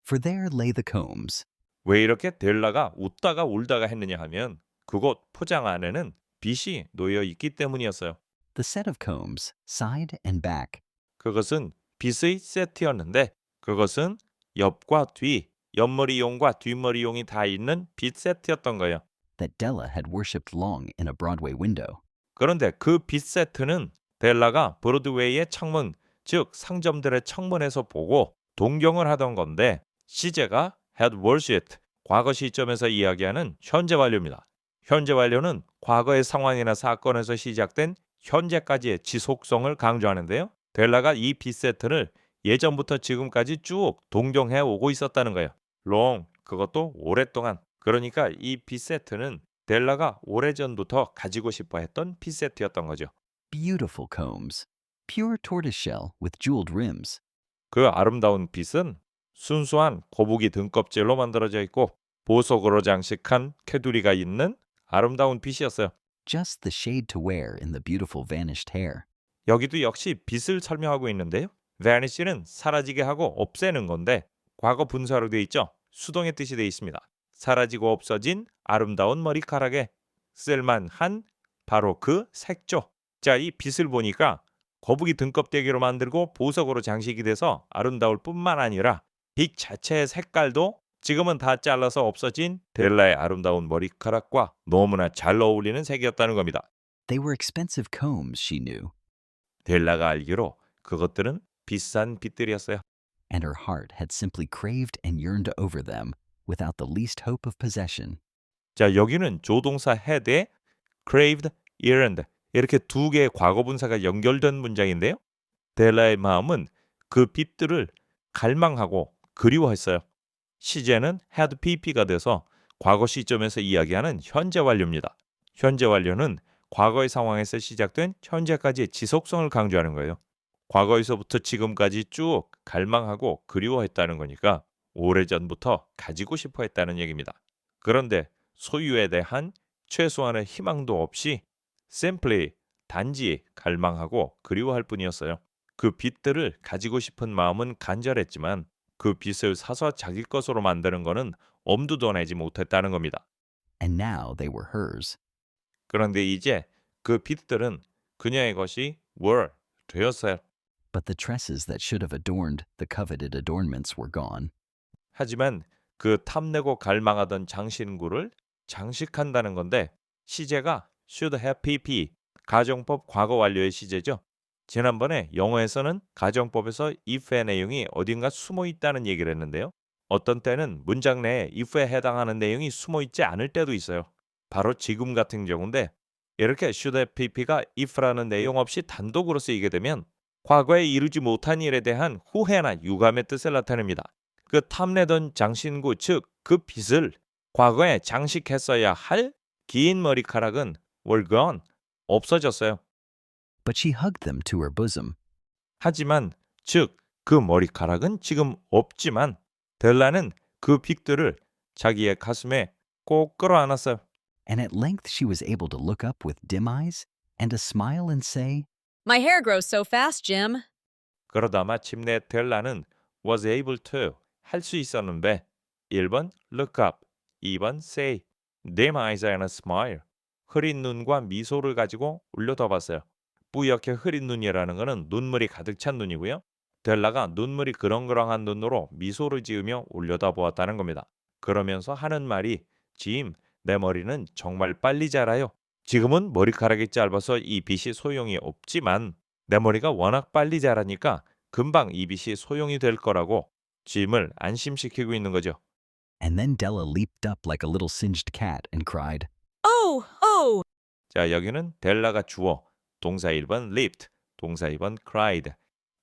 For there lay the combs, 왜 이렇게 델라가 웃다가 울다가 했느냐 하면 그곳 포장 안에는 빗이 놓여 있기 때문이었어요. the set of combs, side and back, 그것은 빗의 세트였는데 그것은 옆과 뒤, 옆머리용과 뒷머리용이 다 있는 빗 세트였던 거예요. that Della had worshipped long in a Broadway window. 그런데 그 빗 세트는 델라가 브로드웨이의 창문, 즉 상점들의 창문에서 보고 동경을 하던 건데 시제가 had worshipped, 과거 시점에서 이야기하는 현재 완료입니다. 현재 완료는 과거의 상황이나 사건에서 시작된 현재까지의 지속성을 강조하는데요. 델라가 이 빗 세트를 예전부터 지금까지 쭉 동경해 오고 있었다는 거예요. long, 그것도 오랫동안. 그러니까 이 빗 세트는 델라가 오래전부터 가지고 싶어 했던 빗 세트였던 거죠. Beautiful combs, pure tortoiseshell with jeweled rims. 그 아름다운 빗은 순수한 거북이 등껍질로 만들어져 있고 보석으로 장식한 테두리가 있는 아름다운 빗이었어요. Just the shade to wear in the beautiful vanished hair. 여기도 역시 빗을 설명하고 있는데요. vanish는 사라지게 하고 없애는 건데 과거 분사로 되어 있죠. 수동의 뜻이 되어 있습니다. 사라지고 없어진 아름다운 머리카락에 쓸만한 바로 그 색조. 자, 이 빛을 보니까 거북이 등껍데기로 만들고 보석으로 장식이 돼서 아름다울 뿐만 아니라 빛 자체의 색깔도 지금은 다 잘라서 없어진 델라의 아름다운 머리카락과 너무나 잘 어울리는 색이었다는 겁니다. They were expensive combs, she knew, 델라가 알기로 그것들은 비싼 빛들이었어요. and her heart had simply craved and yearned over them without the least hope of possession. 자, 여기는 조동사 had에 craved, yearned 이렇게 두 개의 과거분사가 연결된 문장인데요. 델라의 마음은 그 빛들을 갈망하고 그리워했어요. 시제는 had pp가 돼서 과거 시점에서 이야기하는 현재 완료입니다. 현재 완료는 과거의 상황에서 시작된 현재까지의 지속성을 강조하는 거예요. 과거에서부터 지금까지 쭉 갈망하고 그리워했다는 거니까 오래전부터 가지고 싶어 했다는 얘기입니다. 그런데 소유에 대한 최소한의 희망도 없이 simply 단지 갈망하고 그리워할 뿐이었어요. 그 빛들을 가지고 싶은 마음은 간절했지만 그 빛을 사서 자기 것으로 만드는 것은 엄두도 내지 못했다는 겁니다. And now they were hers. 그런데 이제 그 빛들은 그녀의 것이 되었어요. But the tresses that should have adorned the coveted adornments were gone. 하지만 그 탐내고 갈망하던 장신구를 장식한다는 건데 시제가 should have pp, 가정법 과거 완료의 시제죠. 지난번에 영어에서는 가정법에서 if의 내용이 어딘가 숨어 있다는 얘기를 했는데요. 어떤 때는 문장 내에 if에 해당하는 내용이 숨어 있지 않을 때도 있어요. 바로 지금 같은 경우인데 이렇게 should have pp가 if라는 내용 없이 단독으로 쓰이게 되면 과거에 이루지 못한 일에 대한 후회나 유감의 뜻을 나타냅니다. 그 탐내던 장신구 즉 그 빛을 과거에 장식했어야 할 긴 머리카락은 were gone, 없어졌어요. But she hugged them to her bosom. 하지만 즉 그 머리카락은 지금 없지만 델라는 그 빛들을 자기의 가슴에 꼭 끌어안았어요. And at length she was able to look up with dim eyes and to smile and say, My hair grows so fast, Jim. 그러다 마침내 델라는 was able to 할 수 있었는데 1번 look up, 2번 say, dim eyes and a smile 흐린 눈과 미소를 가지고 올려다봤어요. 뿌옇게 흐린 눈이라는 것은 눈물이 가득 찬 눈이고요. 델라가 눈물이 그렁그렁한 눈으로 미소를 지으며 올려다보았다는 겁니다. 그러면서 하는 말이 짐, 내 머리는 정말 빨리 자라요. 지금은 머리카락이 짧아서 이 빛이 소용이 없지만 내 머리가 워낙 빨리 자라니까 금방 이 빛이 소용이 될 거라고 짐을 안심시키고 있는 거죠. and then Della leaped up like a little singed cat and cried, Oh, oh. 자, 여기는 델라가 주어, 동사 1번 leaped, 동사 2번 cried.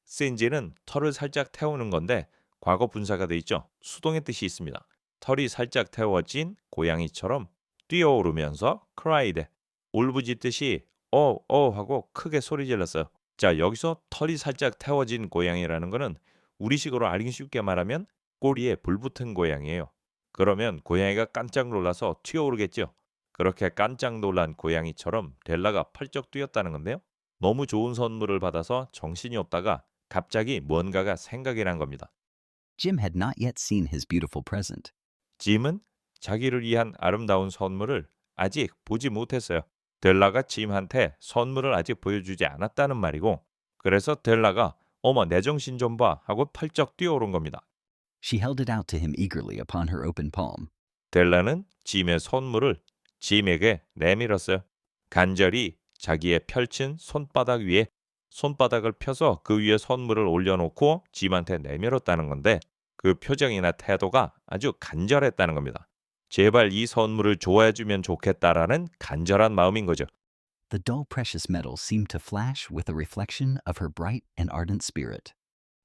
singe는 털을 살짝 태우는 건데 과거 분사가 돼 있죠. 수동의 뜻이 있습니다. 털이 살짝 태워진 고양이처럼 뛰어오르면서 cried. 울부짖듯이 하고 크게 소리 질렀어요. 자, 여기서 털이 살짝 태워진 고양이라는 거는 우리식으로 알기 쉽게 말하면 꼬리에 불 붙은 고양이에요. 그러면 고양이가 깜짝 놀라서 튀어오르겠죠. 그렇게 깜짝 놀란 고양이처럼 델라가 펄쩍 뛰었다는 건데요. 너무 좋은 선물을 받아서 정신이 없다가 갑자기 뭔가가 생각이 난 겁니다. Jim had not yet seen his beautiful present. 짐은 자기를 위한 아름다운 선물을 아직 보지 못했어요. 델라가 짐한테 선물을 아직 보여주지 않았다는 말이고 그래서 델라가 어머 내 정신 좀 봐 하고 펄쩍 뛰어오른 겁니다. She held it out to him eagerly upon her open palm. 델라는 짐의 선물을 짐에게 내밀었어요. 간절히 자기의 펼친 손바닥 위에 손바닥을 펴서 그 위에 선물을 올려놓고 짐한테 내밀었다는 건데 그 표정이나 태도가 아주 간절했다는 겁니다. 제발 이 선물을 좋아해주면 좋겠다라는 간절한 마음인 거죠. The dull precious metal seemed to flash with a reflection of her bright and ardent spirit.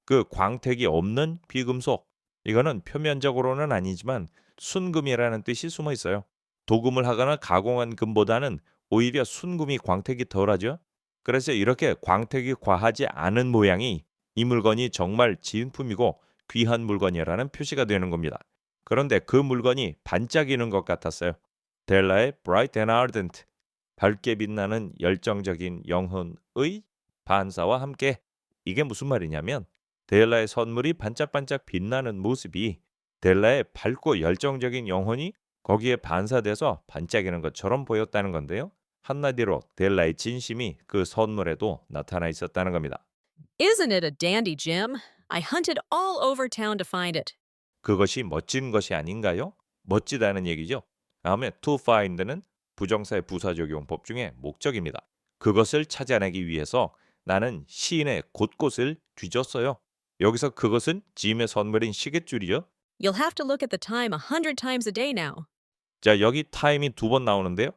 그 광택이 없는 비금속, 이거는 표면적으로는 아니지만 순금이라는 뜻이 숨어 있어요. 도금을 하거나 가공한 금보다는 오히려 순금이 광택이 덜하죠. 그래서 이렇게 광택이 과하지 않은 모양이 이 물건이 정말 진품이고 귀한 물건이라는 표시가 되는 겁니다. 그런데 그 물건이 반짝이는 것 같았어요. 델라의 bright and ardent, 밝게 빛나는 열정적인 영혼의 반사와 함께 이게 무슨 말이냐면 델라의 선물이 반짝반짝 빛나는 모습이 델라의 밝고 열정적인 영혼이 거기에 반사돼서 반짝이는 것처럼 보였다는 건데요. 한마디로 델라의 진심이 그 선물에도 나타나 있었다는 겁니다. Isn't it a dandy gem? I hunted all over town to find it. 그것이 멋진 것이 아닌가요? 멋지다는 얘기죠. 다음에 to find는 부정사의 부사적용법 중에 목적입니다. 그것을 찾아내기 위해서 나는 시인의 곳곳을 뒤졌어요. 여기서 그것은 짐의 선물인 시계줄이죠. You'll have to look at the time 100 times a day now. 자, 여기 타임이 2번 나오는데요.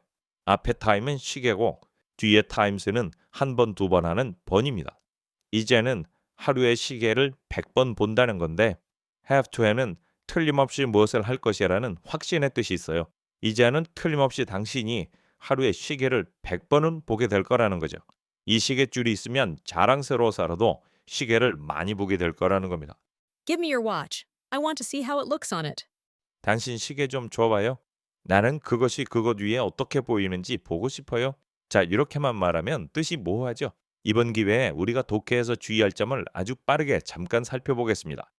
앞에 타임은 시계고 뒤에 times는 한 번, 2번 하는 번입니다. 이제는 하루에 시계를 100번 본다는 건데 have to에는 틀림없이 무엇을 할 것이라는 확신의 뜻이 있어요. 이제는 틀림없이 당신이 하루에 시계를 100번은 보게 될 거라는 거죠. 이 시계줄이 있으면 자랑스러워서라도 시계를 많이 보게 될 거라는 겁니다. Give me your watch. I want to see how it looks on it. 당신 시계 좀 줘봐요. 나는 그것이 그것 위에 어떻게 보이는지 보고 싶어요. 자, 이렇게만 말하면 뜻이 모호하죠. 이번 기회에 우리가 독해에서 주의할 점을 아주 빠르게 잠깐 살펴보겠습니다.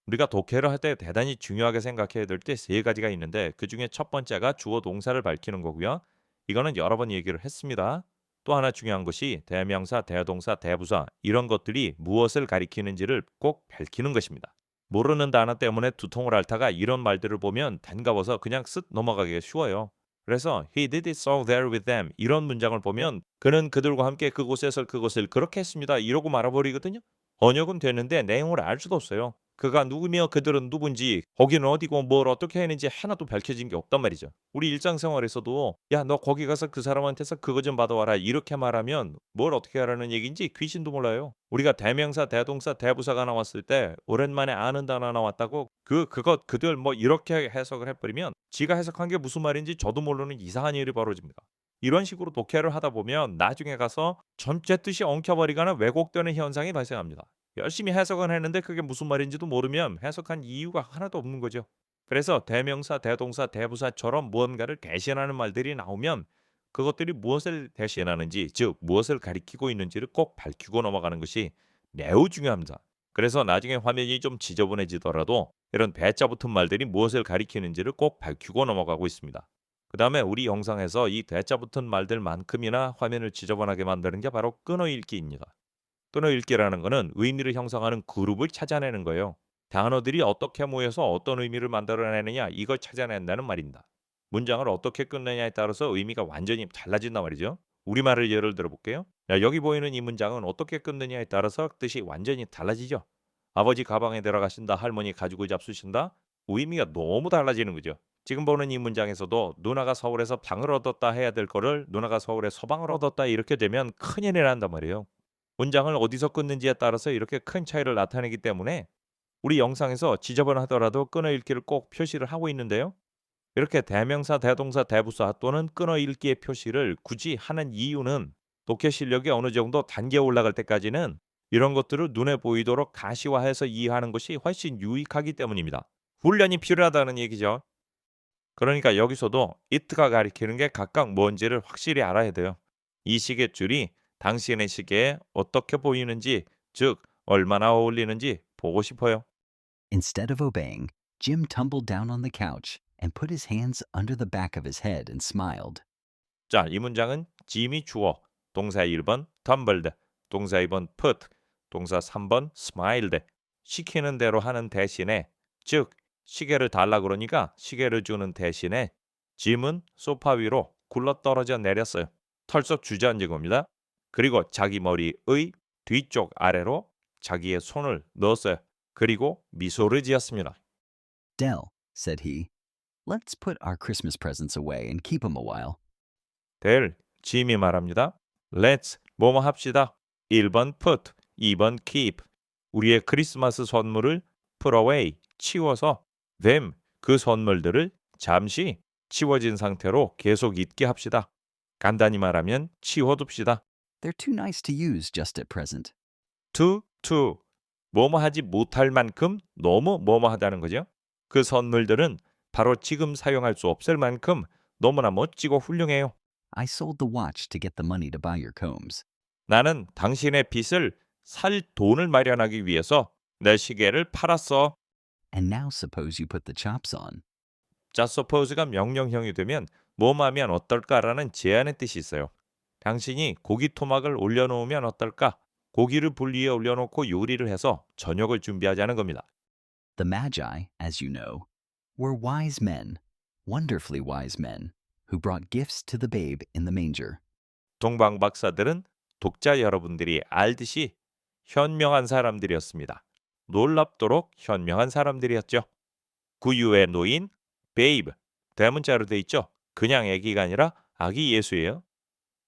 우리가 독해를 할 때 대단히 중요하게 생각해야 될 때 세 가지가 있는데 그중에 첫 번째가 주어 동사를 밝히는 거고요. 이거는 여러 번 얘기를 했습니다. 또 하나 중요한 것이 대명사, 대동사, 대부사 이런 것들이 무엇을 가리키는지를 꼭 밝히는 것입니다. 모르는 단어 때문에 두통을 앓다가 이런 말들을 보면 단가워서 그냥 쓱 넘어가기가 쉬워요. 그래서 he did it so there with them 이런 문장을 보면 그는 그들과 함께 그곳에서 그것을 그렇게 했습니다. 이러고 말아버리거든요. 번역은 되는데 내용을 알 수도 없어요. 그가 누구며 그들은 누군지 거기는 어디고 뭘 어떻게 했는지 하나도 밝혀진 게 없단 말이죠. 우리 일상생활에서도 야, 너 거기 가서 그 사람한테서 그거 좀 받아와라 이렇게 말하면 뭘 어떻게 하라는 얘기인지 귀신도 몰라요. 우리가 대명사, 대동사, 대부사가 나왔을 때 오랜만에 아는 단어 나왔다고 그것 그들 뭐 이렇게 해석을 해버리면 지가 해석한 게 무슨 말인지 저도 모르는 이상한 일이 벌어집니다. 이런 식으로 독해를 하다 보면 나중에 가서 전체 뜻이 엉켜버리거나 왜곡되는 현상이 발생합니다. 열심히 해석은 했는데 그게 무슨 말인지도 모르면 해석한 이유가 하나도 없는 거죠. 그래서 대명사, 대동사, 대부사처럼 무언가를 대신하는 말들이 나오면 그것들이 무엇을 대신하는지, 즉 무엇을 가리키고 있는지를 꼭 밝히고 넘어가는 것이 매우 중요합니다. 그래서 나중에 화면이 좀 지저분해지더라도 이런 대자 붙은 말들이 무엇을 가리키는지를 꼭 밝히고 넘어가고 있습니다. 그 다음에 우리 영상에서 이 대자 붙은 말들만큼이나 화면을 지저분하게 만드는 게 바로 끊어읽기입니다. 끊어읽기라는 것은 의미를 형성하는 그룹을 찾아내는 거예요. 단어들이 어떻게 모여서 어떤 의미를 만들어내느냐 이걸 찾아낸다는 말입니다. 문장을 어떻게 끝내냐에 따라서 의미가 완전히 달라진단 말이죠. 우리말을 예를 들어볼게요. 야, 여기 보이는 이 문장은 어떻게 끝내냐에 따라서 뜻이 완전히 달라지죠. 아버지 가방에 들어가신다, 할머니 가지고 잡수신다. 의미가 너무 달라지는 거죠. 지금 보는 이 문장에서도 누나가 서울에서 방을 얻었다 해야 될 거를 누나가 서울에 서방을 얻었다 이렇게 되면 큰일이 난단 말이에요. 문장을 어디서 끊는지에 따라서 이렇게 큰 차이를 나타내기 때문에 우리 영상에서 지저분하더라도 끊어읽기를 꼭 표시를 하고 있는데요. 이렇게 대명사, 대동사, 대부사 또는 끊어읽기의 표시를 굳이 하는 이유는 독해 실력이 어느 정도 단계에 올라갈 때까지는 이런 것들을 눈에 보이도록 가시화해서 이해하는 것이 훨씬 유익하기 때문입니다. 훈련이 필요하다는 얘기죠. 그러니까 여기서도 it가 가리키는 게 각각 뭔지를 확실히 알아야 돼요. 이 시계줄이 당신의 시계에 어떻게 보이는지, 즉 얼마나 어울리는지 보고 싶어요. Instead of obeying, Jim tumbled down on the couch and put his hands under the back of his head and smiled. 자, 이 문장은 짐이 주어, 동사 1번 tumbled, 동사 2번 put, 동사 3번 smiled. 시키는 대로 하는 대신에, 즉 시계를 달라 그러니까 시계를 주는 대신에 짐은 소파 위로 굴러떨어져 내렸어요. 털썩 주저앉은 겁니다. 그리고 자기 머리의 뒤쪽 아래로 자기의 손을 넣었어요. 그리고 미소를 지었습니다. Dell, said he, let's put our Christmas presents away and keep 'em a while. 델, 짐이 말합니다. Let's 뭐뭐 합시다. 1번 put, 2번 keep. 우리의 크리스마스 선물을 put away, 치워서 them, 그 선물들을 잠시 치워진 상태로 계속 있게 합시다. 간단히 말하면 치워둡시다. They're too nice to use just at present. to 뭐뭐 하지 못할 만큼 너무 뭐뭐 하다는 거죠. 그 선물들은 바로 지금 사용할 수 없을 만큼 너무나 멋지고 훌륭해요. I sold the watch to get the money to buy your combs. 나는 당신의 빚을 살 돈을 마련하기 위해서 내 시계를 팔았어. And now suppose you put the chops on. 자, suppose가 명령형이 되면 뭐하면 어떨까라는 제안의 뜻이 있어요. 당신이 고기 토막을 올려놓으면 어떨까? 고기를 불 위에 올려놓고 요리를 해서 저녁을 준비하자는 겁니다. The Magi, as you know, were wise men, wonderfully wise men, who brought gifts to the babe in the manger. 동방 박사들은 독자 여러분들이 알듯이 현명한 사람들이었습니다. 놀랍도록 현명한 사람들이었죠. 구유의 노인, 베이브, 대문자로 돼 있죠. 그냥 아기가 아니라 아기 예수예요.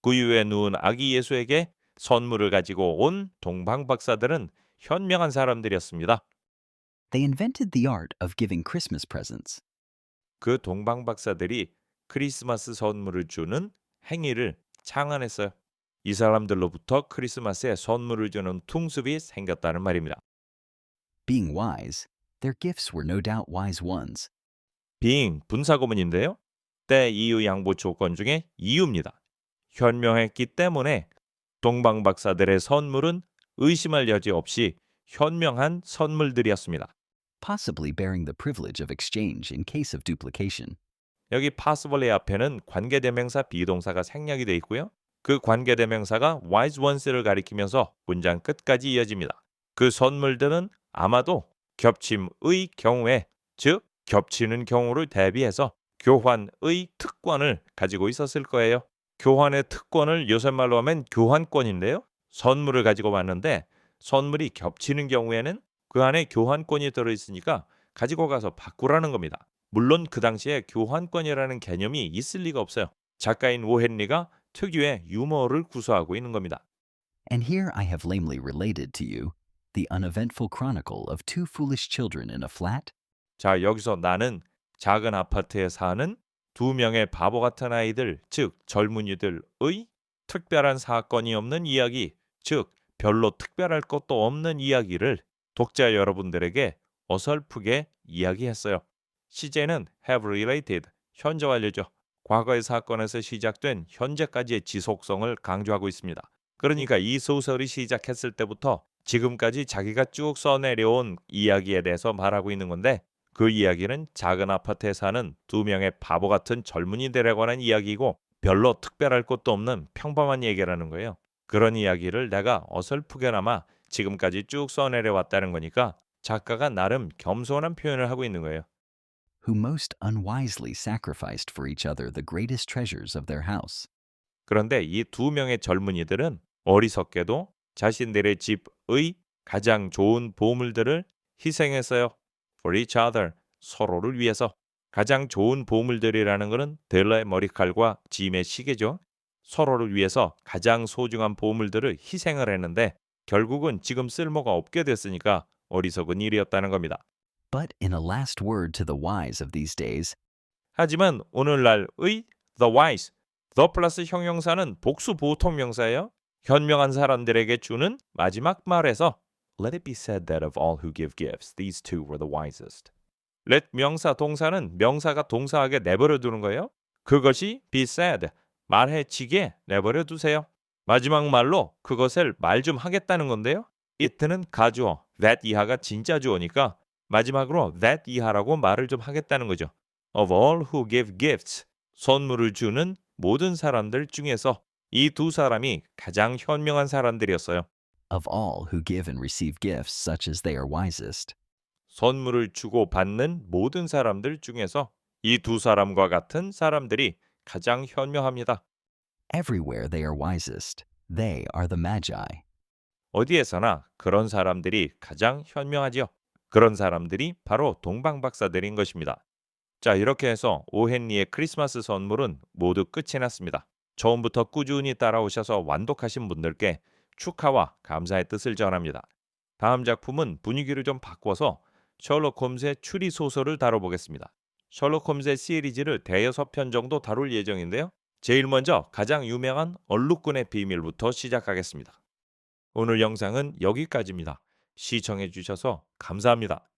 구유에 누운 아기 예수에게 선물을 가지고 온 동방 박사들은 현명한 사람들이었습니다. They invented the art of giving Christmas presents. 그 동방 박사들이 크리스마스 선물을 주는 행위를 창안했어요. 이 사람들로부터 크리스마스에 선물을 주는 풍습이 생겼다는 말입니다. Being wise, their gifts were no doubt wise ones. being 분사구문인데요. 때, 이유, 양보 조건 중에 이유입니다. 현명했기 때문에 동방 박사들의 선물은 의심할 여지 없이 현명한 선물들이었습니다. Possibly bearing the privilege of exchange in case of duplication. 여기 possibly 앞에는 관계대명사 비동사가 생략이 되어 있고요. 그 관계대명사가 wise ones를 가리키면서 문장 끝까지 이어집니다. 그 선물들은 아마도 겹침의 경우에, 즉 겹치는 경우를 대비해서 교환의 특권을 가지고 있었을 거예요. 교환의 특권을 요새 말로 하면 교환권인데요. 선물을 가지고 왔는데 선물이 겹치는 경우에는 그 안에 교환권이 들어있으니까 가지고 가서 바꾸라는 겁니다. 물론 그 당시에 교환권이라는 개념이 있을 리가 없어요. 작가인 오헨리가 특유의 유머를 구사하고 있는 겁니다. And here I have lamely related to you the uneventful chronicle of two foolish children in a flat. 자, 여기서 나는 작은 아파트에 사는 두 명의 바보 같은 아이들, 즉 젊은이들의 특별한 사건이 없는 이야기, 즉 별로 특별할 것도 없는 이야기를 독자 여러분들에게 어설프게 이야기했어요. 시제는 have related, 현재 완료죠. 과거의 사건에서 시작된 현재까지의 지속성을 강조하고 있습니다. 그러니까 이 소설이 시작했을 때부터 지금까지 자기가 쭉 써내려온 이야기에 대해서 말하고 있는 건데 그 이야기는 작은 아파트에 사는 두 명의 바보 같은 젊은이들에 관한 이야기이고 별로 특별할 것도 없는 평범한 얘기라는 거예요. 그런 이야기를 내가 어설프게나마 지금까지 쭉 써내려왔다는 거니까 작가가 나름 겸손한 표현을 하고 있는 거예요. Who most unwisely sacrificed for each other the greatest treasures of their house. 그런데 이 두 명의 젊은이들은 어리석게도 자신들의 집의 가장 좋은 보물들을 희생했어요. For each other, 서로를 위해서. 가장 좋은 보물들이라는 것은 델러의 머리칼과 짐의 시계죠. 서로를 위해서 가장 소중한 보물들을 희생을 했는데 결국은 지금 쓸모가 없게 됐으니까 어리석은 일이었다는 겁니다. But in a last word to the wise of these days, 하지만 오늘날의 the wise, the 플러스 형용사는 복수 보통 명사예요. 현명한 사람들에게 주는 마지막 말에서 Let it be said that of all who give gifts, these two were the wisest. let 명사 동사는 명사가 동사하게 내버려 두는 거예요. 그것이 be said, 말해지게 내버려 두세요. 마지막 말로 그것을 말 좀 하겠다는 건데요. it는 가주어, that 이하가 진짜 주어니까 마지막으로 that 이하라고 말을 좀 하겠다는 거죠. Of all who give gifts, 선물을 주는 모든 사람들 중에서 이 두 사람이 가장 현명한 사람들이었어요. of all who give and receive gifts such as they are wisest. 선물을 주고 받는 모든 사람들 중에서 이 두 사람과 같은 사람들이 가장 현명합니다. Everywhere they are wisest. They are the Magi. 어디에서나 그런 사람들이 가장 현명하지요. 그런 사람들이 바로 동방박사들인 것입니다. 자, 이렇게 해서 오헨리의 크리스마스 선물은 모두 끝이 났습니다. 처음부터 꾸준히 따라오셔서 완독하신 분들께 축하와 감사의 뜻을 전합니다. 다음 작품은 분위기를 좀 바꿔서 셜록 홈즈의 추리 소설을 다뤄보겠습니다. 셜록 홈즈의 시리즈를 대여섯 편 정도 다룰 예정인데요. 제일 먼저 가장 유명한 얼룩군의 비밀부터 시작하겠습니다. 오늘 영상은 여기까지입니다. 시청해 주셔서 감사합니다.